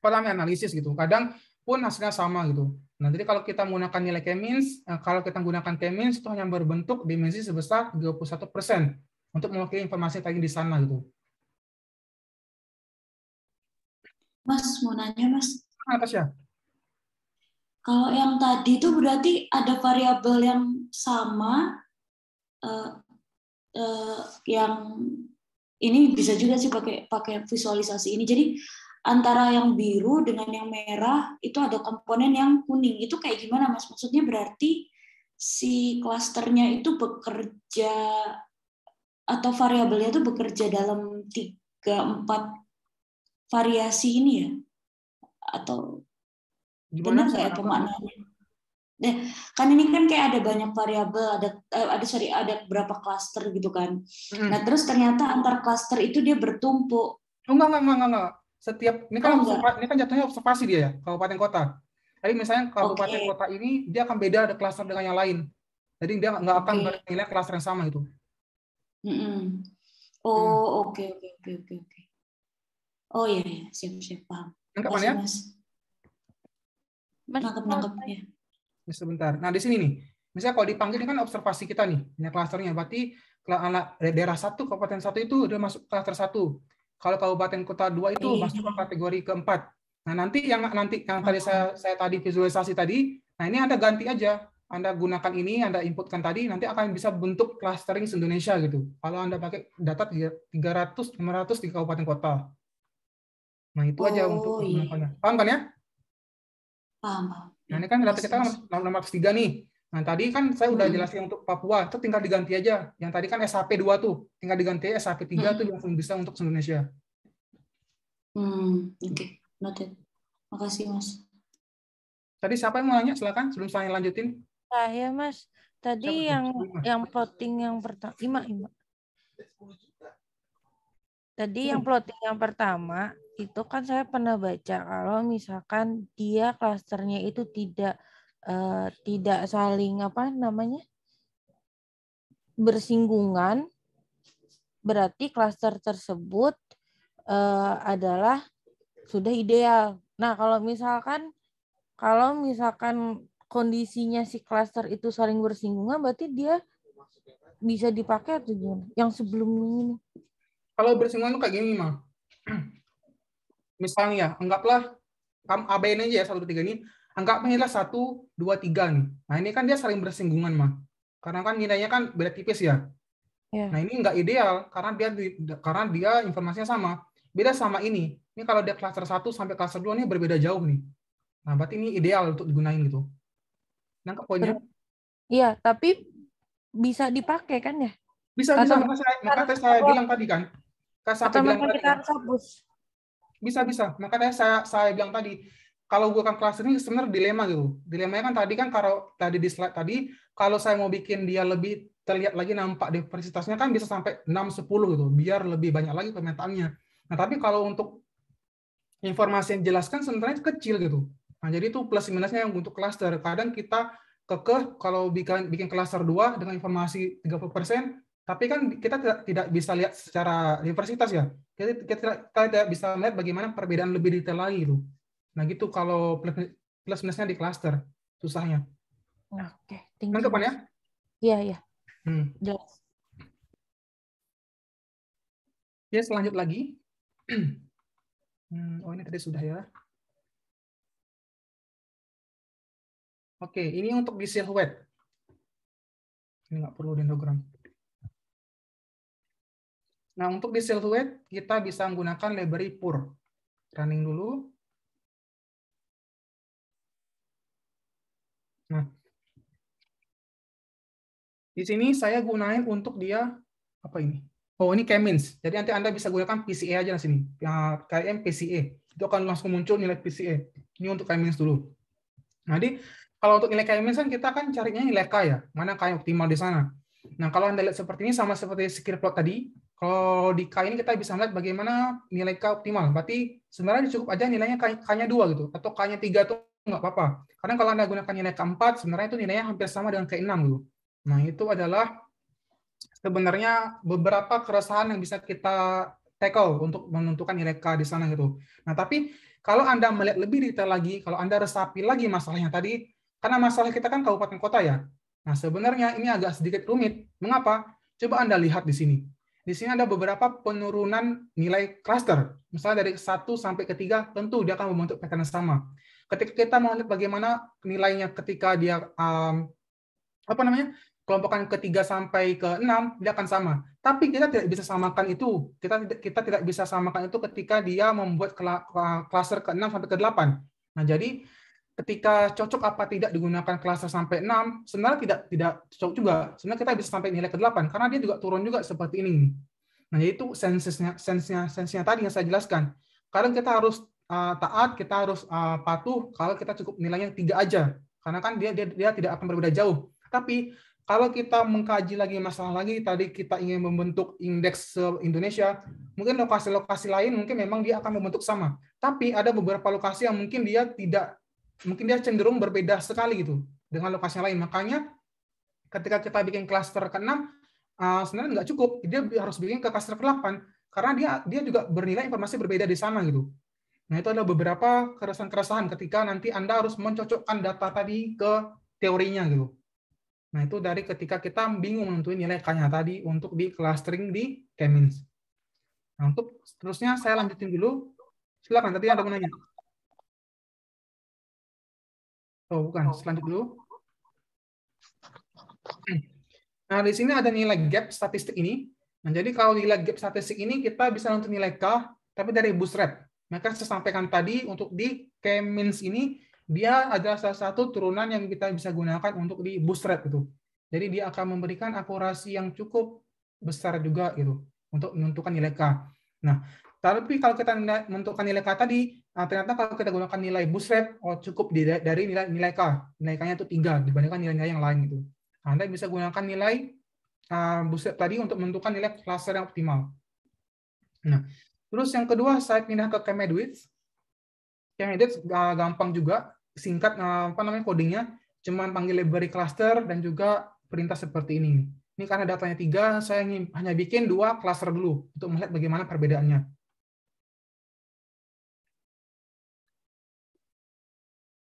analisis gitu. Kadang pun hasilnya sama gitu. Nah, jadi kalau kita menggunakan nilai K-means, kalau kita menggunakan K-means itu hanya berbentuk dimensi sebesar 31% untuk mewakili informasi tadi di sana gitu. Mas, mau nanya, Mas. Natasha. Kalau yang tadi itu berarti ada variabel yang sama, yang ini bisa juga sih pakai visualisasi ini. Jadi antara yang biru dengan yang merah itu ada komponen yang kuning. Itu kayak gimana, Mas? Maksudnya berarti si klasternya itu bekerja atau variabelnya itu bekerja dalam 3-4 variasi ini ya? Atau benar nggak ya pemaknaannya? Kan ini kan kayak ada banyak variabel, ada berapa klaster gitu kan. Nah terus ternyata antar klaster itu dia bertumpuk. Enggak. Setiap ini kan ini kan jatuhnya observasi dia ya, kabupaten kota. Jadi misalnya kabupaten kota ini dia akan beda ada klaster dengan yang lain. Jadi dia nggak akan bernilai klaster yang sama itu. Oh oke. Oh iya siap paham. Nangkap ya? Nangkep ya. Sebentar. Nah di sini nih, misalnya kalau dipanggil ini kan observasi kita nih, ini klasternya. Berarti daerah 1, kabupaten 1 itu udah masuk klaster 1. Kalau kabupaten kota 2 itu masuk ke kategori keempat. Nah nanti yang tadi saya tadi visualisasi tadi, nah ini Anda ganti aja. Anda gunakan ini, Anda inputkan tadi, nanti akan bisa bentuk clustering se-Indonesia gitu. Kalau Anda pakai data 300, 500 di kabupaten kota. Nah itu aja untuk gunakannya. Paham kan ya? Paham. Nah ini kan data kita 603 nih. Nah tadi kan saya udah jelasin untuk Papua, itu tinggal diganti aja. Yang tadi kan SHP 2 tuh, tinggal diganti SHP 3 tuh langsung bisa untuk Indonesia. Oke. Noted. Makasih Mas. Tadi siapa yang mau nanya? Silakan sebelum saya lanjutin. Saya Mas. Tadi yang plotting yang pertama, Tadi yang plotting yang pertama itu kan saya pernah baca kalau misalkan dia klasternya itu tidak saling bersinggungan, berarti klaster tersebut adalah sudah ideal. Nah kalau misalkan kondisinya si klaster itu saling bersinggungan, berarti dia bisa dipakai atau gimana? Yang sebelumnya ini. Kalau bersinggungan itu kayak gini, Mang. Misalnya, anggaplah ABN aja ya, 1, 2, 3 ini. Anggapnya 1, 2, 3 nih. Nah, ini kan dia saling bersinggungan, Mang. Karena kan nilainya kan beda tipis ya. Nah, ini nggak ideal karena dia informasinya sama. Beda sama ini. Ini kalau dia klaster 1 sampai klaster 2 ini berbeda jauh nih. Nah, berarti ini ideal untuk digunain gitu. Nangkep poinnya? Iya, tapi bisa dipakai kan ya? Bisa. Makanya saya bilang tadi kan. Atau memang kita harus hapus? Bisa. Makanya saya bilang tadi, kalau bukan klaster ini sebenarnya dilema gitu. Dilemanya kan kalau tadi di slide tadi, kalau saya mau bikin dia lebih terlihat lagi nampak diversitasnya kan bisa sampai 6-10 gitu, biar lebih banyak lagi pemetaannya. Nah, tapi kalau untuk informasi yang dijelaskan sebenarnya kecil gitu. Nah, jadi itu plus minusnya yang untuk klaster. Kadang kita kekeh kalau bikin klaster 2 dengan informasi 30%, tapi kan kita tidak bisa lihat secara diversitas ya. Kita tidak bisa melihat bagaimana perbedaan lebih detail lagi gitu. Nah gitu kalau plus minusnya di klaster susahnya. Oke, nangkep kan ya? Iya. Jelas. Ya, selanjut lagi. Oh ini tadi sudah ya. Oke, ini untuk di silhouette. Ini nggak perlu dendrogram. Nah, untuk di silhouette, kita bisa menggunakan library pur. Running dulu. Nah, di sini saya gunain untuk dia, apa ini? Oh, ini K-means. Jadi nanti Anda bisa gunakan PCA aja di sini. KM PCA. Itu akan langsung muncul nilai PCA. Ini untuk K-means dulu. Jadi, kalau untuk nilai K-means kan kita kan carinya nilai K ya. Mana K yang optimal di sana. Nah, kalau Anda lihat seperti ini, sama seperti skill plot tadi, kalau di K ini kita bisa melihat bagaimana nilai K optimal. Berarti sebenarnya cukup aja nilainya K-nya 2 gitu. Atau K-nya 3 itu nggak apa-apa. Karena kalau Anda gunakan nilai K4, sebenarnya itu nilainya hampir sama dengan K6 gitu. Nah, itu adalah sebenarnya beberapa keresahan yang bisa kita tackle untuk menentukan nilai K di sana gitu. Nah, tapi kalau Anda melihat lebih detail lagi, kalau Anda resapi lagi masalahnya tadi, karena masalah kita kan kabupaten kota ya. Nah, sebenarnya ini agak sedikit rumit. Mengapa? Coba Anda lihat di sini. Di sini ada beberapa penurunan nilai klaster. Misalnya dari 1 sampai ke 3, tentu dia akan membentuk pattern yang sama. Ketika kita mau lihat bagaimana nilainya ketika dia kelompokan ke-3 sampai ke-6, dia akan sama. Tapi kita tidak bisa samakan itu. Kita tidak bisa samakan itu ketika dia membuat klaster ke-6 sampai ke-8. Nah, jadi ketika cocok apa tidak digunakan klaster sampai 6, sebenarnya tidak cocok juga. Sebenarnya kita bisa sampai nilai ke-8 karena dia juga turun juga seperti ini. Nah, yaitu sense-nya tadi yang saya jelaskan. Kadang kita harus taat, kita harus patuh kalau kita cukup nilainya 3 aja. Karena kan dia tidak akan berbeda jauh. Tapi kalau kita mengkaji lagi masalah lagi, tadi kita ingin membentuk indeks se-Indonesia, mungkin lokasi-lokasi lain mungkin memang dia akan membentuk sama. Tapi ada beberapa lokasi yang mungkin dia cenderung berbeda sekali gitu dengan lokasi yang lain. Makanya ketika kita bikin klaster ke-6, sebenarnya nggak cukup, dia harus bikin ke klaster ke-8 karena dia juga bernilai informasi berbeda di sana gitu. Nah, itu adalah beberapa keresahan-keresahan ketika nanti Anda harus mencocokkan data tadi ke teorinya gitu. Nah, itu dari ketika kita bingung menentuin nilai K-nya tadi untuk di clustering di K-means. Nah, untuk seterusnya saya lanjutin dulu. Silakan, tadi ada mau nanya. Oh, bukan, selanjut dulu. Nah, di sini ada nilai gap statistik ini. Nah, jadi kalau nilai gap statistik ini kita bisa untuk nilai K, tapi dari bootstrap. Maka saya sampaikan tadi untuk di K-means ini, dia adalah salah satu turunan yang kita bisa gunakan untuk di bootstrap itu. Jadi dia akan memberikan akurasi yang cukup besar juga gitu untuk menentukan nilai K. Nah, tapi kalau kita menentukan nilai K tadi, ternyata kalau kita gunakan nilai bootstrap, cukup dari nilai K. Nilai K-nya itu 3 dibandingkan nilai-nilai yang lain gitu. Anda bisa gunakan nilai bootstrap tadi untuk menentukan nilai cluster yang optimal. Nah, terus yang kedua saya pindah ke K-Medwidth. K-Medwidth gampang juga, singkat codingnya, cuman panggil library cluster dan juga perintah seperti ini. Ini karena datanya 3, saya hanya bikin 2 cluster dulu untuk melihat bagaimana perbedaannya.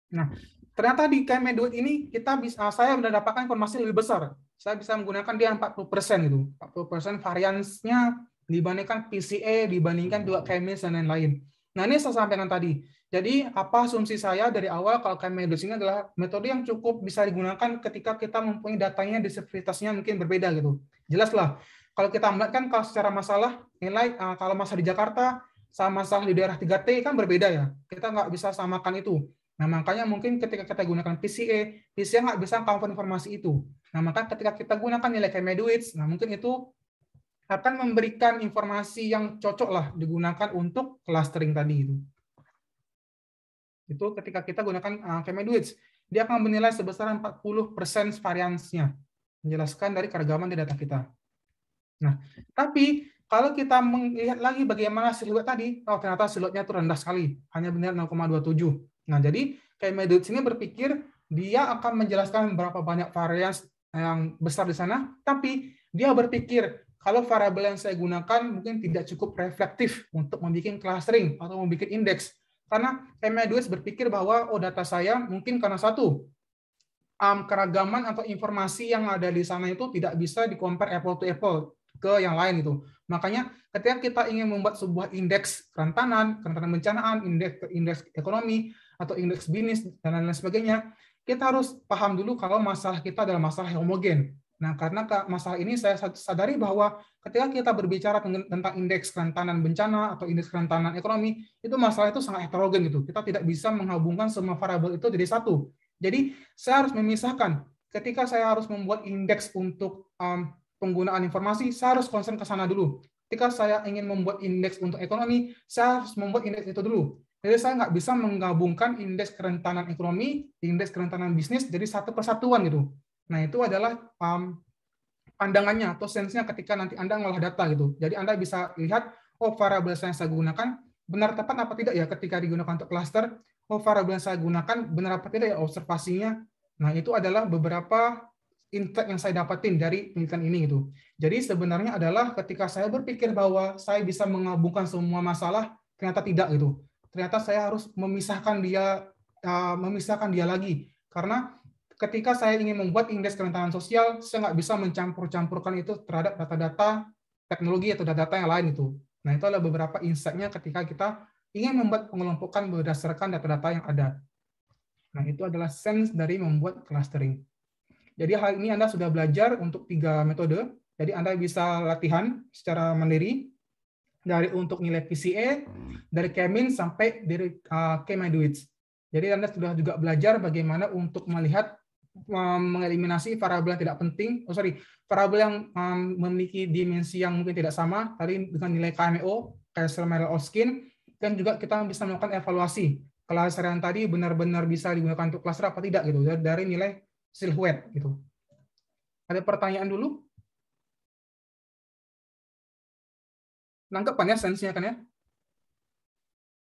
Nah, ternyata di K-Medwidth ini saya mendapatkan informasi lebih besar. Saya bisa menggunakan dia 40% gitu. 40% variansnya dibandingkan PCA, dibandingkan juga K-means dan lain-lain. Nah, ini saya sampaikan tadi. Jadi, apa asumsi saya dari awal kalau K-Medwidth ini adalah metode yang cukup bisa digunakan ketika kita mempunyai datanya diskretivitasnya mungkin berbeda gitu. Jelaslah. Kalau kita melihat kan kalau secara masalah nilai kalau masalah di Jakarta sama masalah di daerah 3T kan berbeda ya. Kita nggak bisa samakan itu. Nah, makanya mungkin ketika kita gunakan PCA nggak bisa cover informasi itu. Nah, maka ketika kita gunakan nilai K-Medwidth, nah mungkin itu akan memberikan informasi yang cocok lah digunakan untuk clustering tadi itu. Itu ketika kita gunakan K-Medwidth, dia akan menilai sebesar 40% variansnya, menjelaskan dari keragaman di data kita. Nah, tapi kalau kita melihat lagi bagaimana siluet tadi, ternyata siluetnya itu rendah sekali, hanya benar 0,27. Nah, jadi K-Medwidth ini berpikir dia akan menjelaskan berapa banyak varians yang besar di sana, tapi dia berpikir kalau variabel yang saya gunakan mungkin tidak cukup reflektif untuk membuat clustering atau membuat indeks. Karena K-Medwidth berpikir bahwa data saya mungkin karena satu, keragaman atau informasi yang ada di sana itu tidak bisa di-compare apple to apple ke yang lain itu. Makanya ketika kita ingin membuat sebuah indeks kerentanan bencanaan, indeks ekonomi, atau indeks bisnis, dan lain-lain sebagainya, kita harus paham dulu kalau masalah kita adalah masalah homogen. Nah, karena masalah ini saya sadari bahwa ketika kita berbicara tentang indeks kerentanan bencana atau indeks kerentanan ekonomi, itu masalah itu sangat heterogen gitu. Kita tidak bisa menghubungkan semua variabel itu jadi satu. Jadi, saya harus memisahkan. Ketika saya harus membuat indeks untuk penggunaan informasi, saya harus concern ke sana dulu. Ketika saya ingin membuat indeks untuk ekonomi, saya harus membuat indeks itu dulu. Jadi saya nggak bisa menggabungkan indeks kerentanan ekonomi, indeks kerentanan bisnis jadi satu persatuan gitu. Nah, itu adalah pandangannya atau sense-nya ketika nanti Anda ngolah data gitu. Jadi Anda bisa lihat, variabel yang saya gunakan benar tepat apa tidak ya ketika digunakan untuk cluster. Variabel yang saya gunakan benar apa tidak ya observasinya. Nah, itu adalah beberapa insight yang saya dapatin dari penelitian ini gitu. Jadi sebenarnya adalah ketika saya berpikir bahwa saya bisa menggabungkan semua masalah, ternyata tidak gitu. Ternyata saya harus memisahkan dia lagi. Karena ketika saya ingin membuat indeks kerentanan sosial, saya nggak bisa mencampur-campurkan itu terhadap data-data teknologi atau data-data yang lain itu. Nah, itu adalah beberapa insight-nya ketika kita ingin membuat pengelompokan berdasarkan data-data yang ada. Nah, itu adalah sense dari membuat clustering. Jadi hal ini Anda sudah belajar untuk 3 metode. Jadi Anda bisa latihan secara mandiri dari untuk nilai PCA, dari K-means sampai dari K-Medwidth. Jadi Anda sudah juga belajar bagaimana untuk melihat mengeliminasi variabel yang tidak penting, variabel yang memiliki dimensi yang mungkin tidak sama, tadi dengan nilai KMO, Kessler-Merrill-Oskin, dan juga kita bisa melakukan evaluasi klaster yang tadi benar-benar bisa digunakan untuk klaster apa tidak gitu dari nilai silhouette gitu. Ada pertanyaan dulu? Nangkep kan ya sensinya kan ya?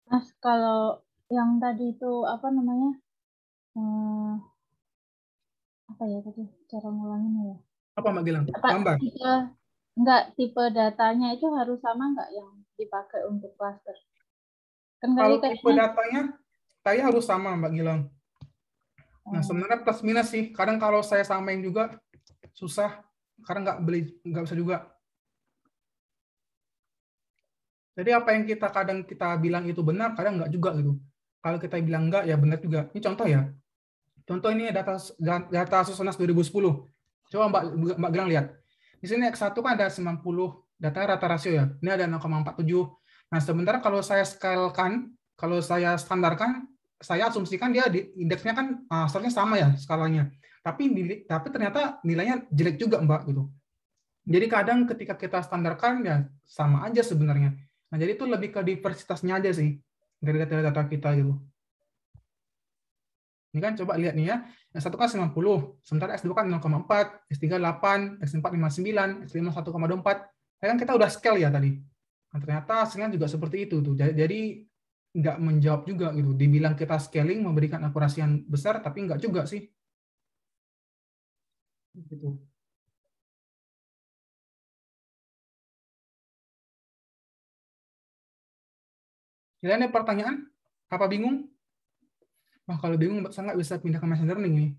Mas, kalau yang tadi itu apa namanya? Apa ya tadi cara ngulanginnya ya? Apa Mbak Gilang? Apa Gambar? tipe datanya itu harus sama nggak yang dipakai untuk cluster? Kan Kalau tadi tipe datanya harus sama Mbak Gilang. Nah sebenarnya plus minus sih. Kadang kalau saya samain juga susah. Karena nggak bisa juga. Jadi apa yang kadang kita bilang itu benar, kadang nggak juga gitu. Kalau kita bilang enggak, ya benar juga. Ini contoh ya. Contoh ini data Susunas 2010. Coba Mbak Gilang lihat. Di sini X1 kan ada 90, data rata rasio ya. Ini ada 0,47. Nah, sementara kalau saya scalekan, kalau saya standarkan, saya asumsikan dia indeksnya kan asalnya sama ya skalanya. Tapi ternyata nilainya jelek juga, Mbak gitu. Jadi kadang ketika kita standarkan ya sama aja sebenarnya. Nah, jadi itu lebih ke diversitasnya aja sih dari data-data kita gitu. Ini kan coba lihat nih ya. Yang satu kan 90, sementara S2 kan 0,4, S3 8, S4 59, S5 1,24. Ya kan kita udah scale ya tadi. Nah, ternyata hasilnya juga seperti itu tuh. Jadi nggak menjawab juga gitu. Dibilang kita scaling memberikan akurasi yang besar, tapi nggak juga sih. Gitu. Kalian ada pertanyaan? Apa bingung? Wah, kalau bingung, saya nggak bisa pindah ke machine learning nih.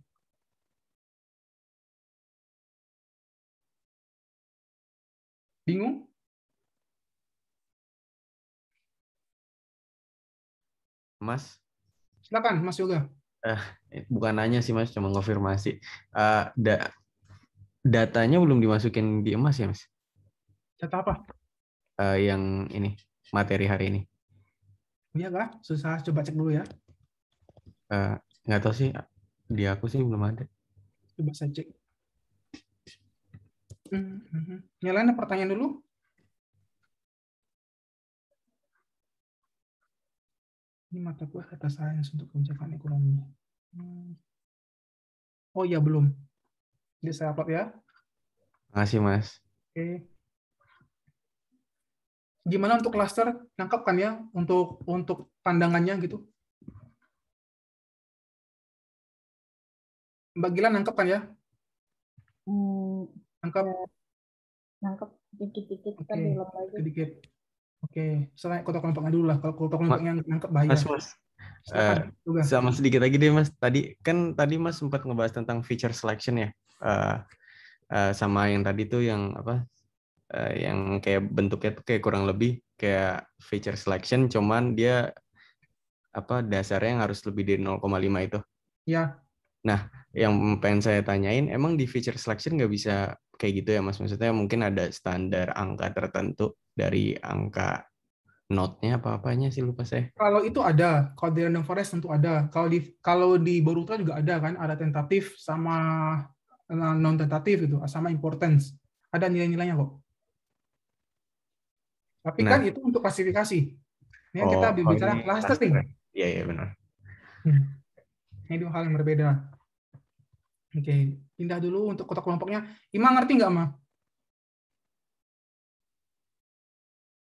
Bingung? Mas? Silakan, Mas Yoga. Bukan nanya sih, Mas, cuma konfirmasi. Datanya belum dimasukin di emas ya, Mas? Data apa? Yang ini, materi hari ini. Iya kah? Susah, coba cek dulu ya. Nggak tahu sih, di aku sih belum ada. Coba saya cek. Yang lain ada pertanyaan dulu? Ini mata kuliah data sains untuk kebijakan ekonomi. Oh iya, belum. Jadi saya upload ya. Makasih, Mas. Oke. Gimana untuk klaster? Nangkap kan ya untuk pandangannya gitu? Mbak Gilan nangkep kan ya? Nangkep? Nangkep dikit-dikit kan Oke, diulang lagi. sedikit. Oke, setelah kotak kelompoknya dulu lah. Kalau kotak kelompoknya nangkep bahaya. Mas. Sama sedikit lagi deh, Mas. Tadi Mas sempat ngebahas tentang feature selection ya. Sama yang tadi tuh yang apa? Yang kayak bentuknya tuh kayak kurang lebih kayak feature selection, cuman dia apa dasarnya yang harus lebih dari 0,5 itu. Ya. Nah, yang pengen saya tanyain, emang di feature selection nggak bisa kayak gitu ya, Mas? Maksudnya mungkin ada standar angka tertentu dari angka node-nya apa-apanya sih, lupa saya. Kalau itu ada, kalau di random forest tentu ada. Kalau di Boruto juga ada kan, ada tentatif sama non tentatif itu, sama importance. Ada nilai-nilainya kok. Tapi kan itu untuk klasifikasi. Ini kan kita bicara clustering. Iya, benar. Ini dua hal yang berbeda. Oke, pindah dulu untuk kotak kelompoknya. Ima ngerti nggak, Ma?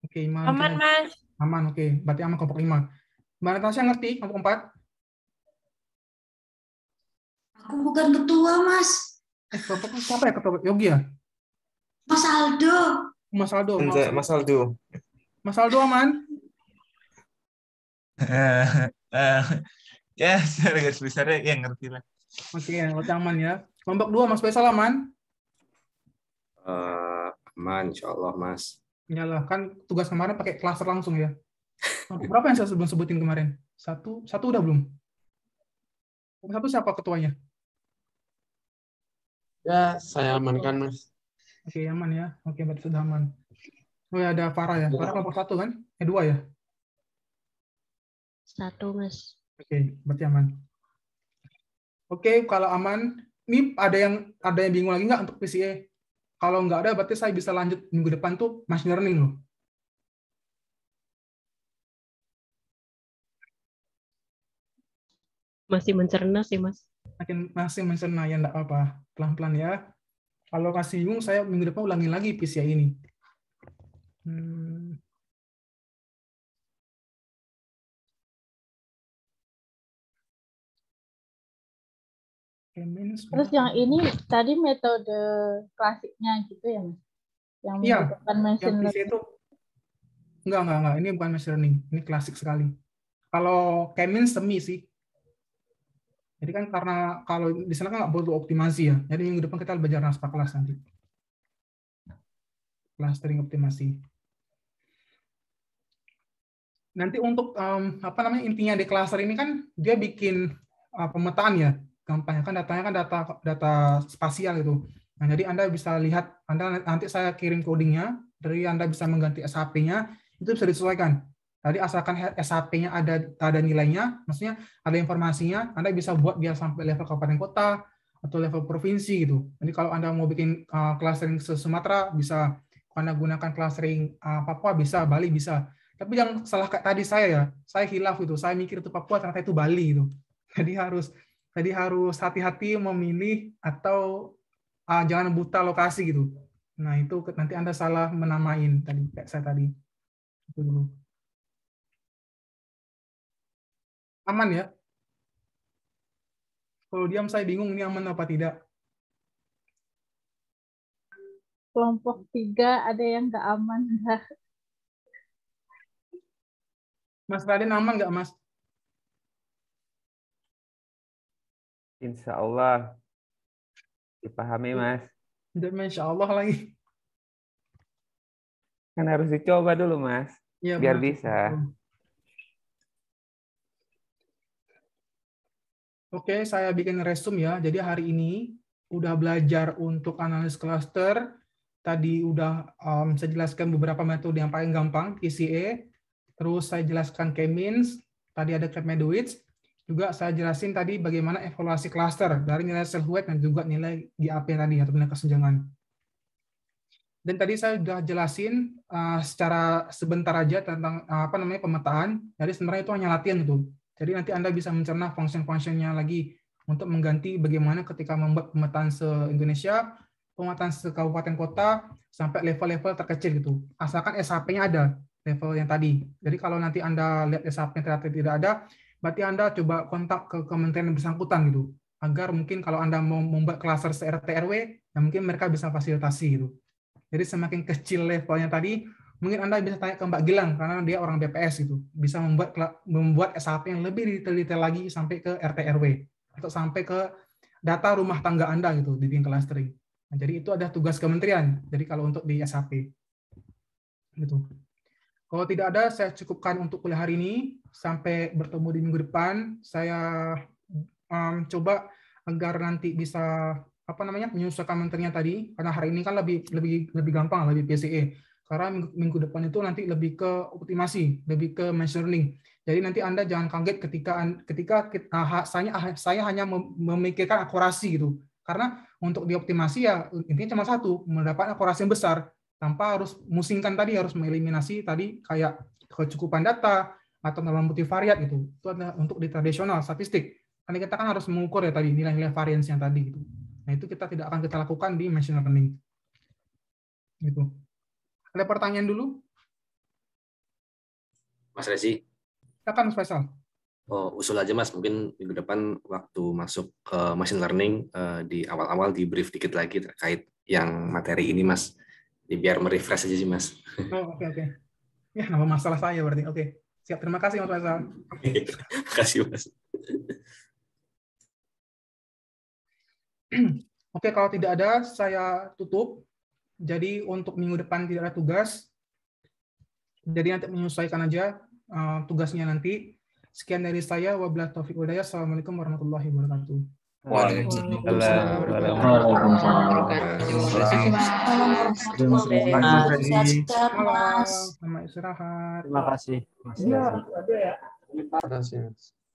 Oke, Ima. Aman, Mas. Aman, oke. Berarti aman kelompok 5. Mbak Natasha ngerti kelompok 4? Aku bukan ketua, Mas. Kelompok siapa ya ketua? Yogi ya? Mas Aldo. Mas Aldo. Mas Aldo. Mas Aldo aman? Ya, secara garis besarnya ya ngerti lah. Oke, aman ya. Kelompok 2 Mas Faisal aman? Aman, insya Allah, Mas. Iyalah, kan tugas kemarin pakai klaster langsung ya. Kelompok berapa yang saya sebelum sebutin kemarin? Satu udah belum? Satu siapa ketuanya? Ya, saya amankan, Mas. Oke, aman ya. Oke, berarti sudah aman. Oh ya, ada Farah ya. Farah kelompok 1 kan? 2 ya? 1, Mas. Oke, berarti aman. Oke, kalau aman, ini ada yang bingung lagi nggak untuk PCA? Kalau nggak ada, berarti saya bisa lanjut minggu depan tuh machine learning loh. Masih mencerna sih, Mas. Masih mencerna, ya nggak apa-apa. Pelan-pelan ya. Kalau masih bingung, saya minggu depan ulangi lagi PCA ini. Terus yang ini tadi metode klasiknya gitu ya, Mas? Yang menggunakan machine learning. Itu enggak, ini bukan machine learning, ini klasik sekali. Kalau K-means semi sih. Jadi kan karena kalau di sana kan nggak butuh optimasi ya. Jadi minggu depan kita belajar Naspa kelas nanti. Clustering optimasi. Nanti untuk intinya di cluster ini kan dia bikin pemetaan ya. Gampangnya kan datanya kan data spasial itu. Nah, jadi Anda bisa lihat, nanti saya kirim codingnya, dari Anda bisa mengganti SHP-nya, itu bisa disesuaikan. Tadi asalkan SHP-nya ada nilainya, maksudnya ada informasinya, Anda bisa buat dia sampai level kabupaten kota atau level provinsi gitu. Jadi kalau Anda mau bikin clustering Sumatera, bisa. Anda gunakan clustering Papua, bisa. Bali bisa. Tapi yang salah kayak tadi saya hilaf itu. Saya mikir itu Papua, ternyata itu Bali itu. Jadi harus hati-hati memilih atau jangan buta lokasi gitu. Nah itu nanti Anda salah menamain tadi kayak saya tadi. Itu dulu. Aman ya? Kalau diam saya bingung ini aman apa tidak. Kelompok 3 ada yang nggak aman nggak? Mas Raden aman nggak, Mas? Insya Allah dipahami, Mas. Insya Allah lagi. Kan harus dicoba dulu, Mas. Ya, biar Mas. bisa. Oke, saya bikin resume ya. Jadi hari ini udah belajar untuk analis cluster. Tadi udah saya jelaskan beberapa metode yang paling gampang, PCA. Terus saya jelaskan K-means. Tadi ada Krepke-Medowitz. Juga saya jelasin tadi bagaimana evaluasi cluster dari nilai cell weight dan juga nilai GAP tadi atau nilai kesenjangan. Dan tadi saya sudah jelasin secara sebentar aja tentang pemetaan. Jadi sebenarnya itu hanya latihan gitu. Jadi nanti Anda bisa mencerna function-functionnya lagi untuk mengganti bagaimana ketika membuat pemetaan se-Indonesia, pemetaan se-kabupaten kota, sampai level-level terkecil gitu. Asalkan SHP-nya ada, level yang tadi. Jadi kalau nanti Anda lihat SHP ternyata tidak ada, berarti Anda coba kontak ke kementerian yang bersangkutan gitu. Agar mungkin kalau Anda mau membuat klaster se-RT RW, ya mungkin mereka bisa fasilitasi gitu. Jadi semakin kecil levelnya tadi, mungkin Anda bisa tanya ke Mbak Gilang, karena dia orang BPS gitu. Bisa membuat SHP yang lebih detail-detail lagi sampai ke RT RW. Atau sampai ke data rumah tangga Anda gitu, dibikin clustering. Nah, jadi itu ada tugas kementerian. Jadi kalau untuk di SHP. Gitu. Kalau tidak ada, saya cukupkan untuk kuliah hari ini. Sampai bertemu di minggu depan. Saya coba agar nanti bisa menyesuaikan materinya tadi, karena hari ini kan lebih gampang, lebih PCA. Karena minggu depan itu nanti lebih ke optimasi, lebih ke machine learning. Jadi nanti Anda jangan kaget ketika saya hanya memikirkan akurasi gitu. Karena untuk dioptimasi ya intinya cuma satu, mendapat akurasi yang besar tanpa harus musingkan tadi, harus mengeliminasi tadi kayak kecukupan data atau norma multivariat gitu. Itu adalah untuk di tradisional statistik. Karena kita kan harus mengukur ya tadi nilai-nilai variance yang tadi gitu. Nah, itu kita tidak akan kita lakukan di machine learning. Gitu. Ada pertanyaan dulu? Mas Rezi. Silakan, Mas Faisal. Oh, usul aja, Mas. Mungkin minggu depan waktu masuk ke machine learning di awal-awal di brief dikit lagi terkait yang materi ini, Mas. Jadi biar merefresh aja sih, Mas. Oh, oke. Ya, nggak masalah saya berarti. Oke. Siap, terima kasih, Mas Faisal. Terima kasih, Mas. Oke, kalau tidak ada, saya tutup. Jadi untuk minggu depan tidak ada tugas. Jadi nanti menyesuaikan aja tugasnya nanti. Sekian dari saya. Wabillahi taufiq wal hidayah. Assalamualaikum warahmatullahi wabarakatuh. Waalaikumsalam. Selamat istirahat. Terima kasih. Iya, ada ya. Terima kasih.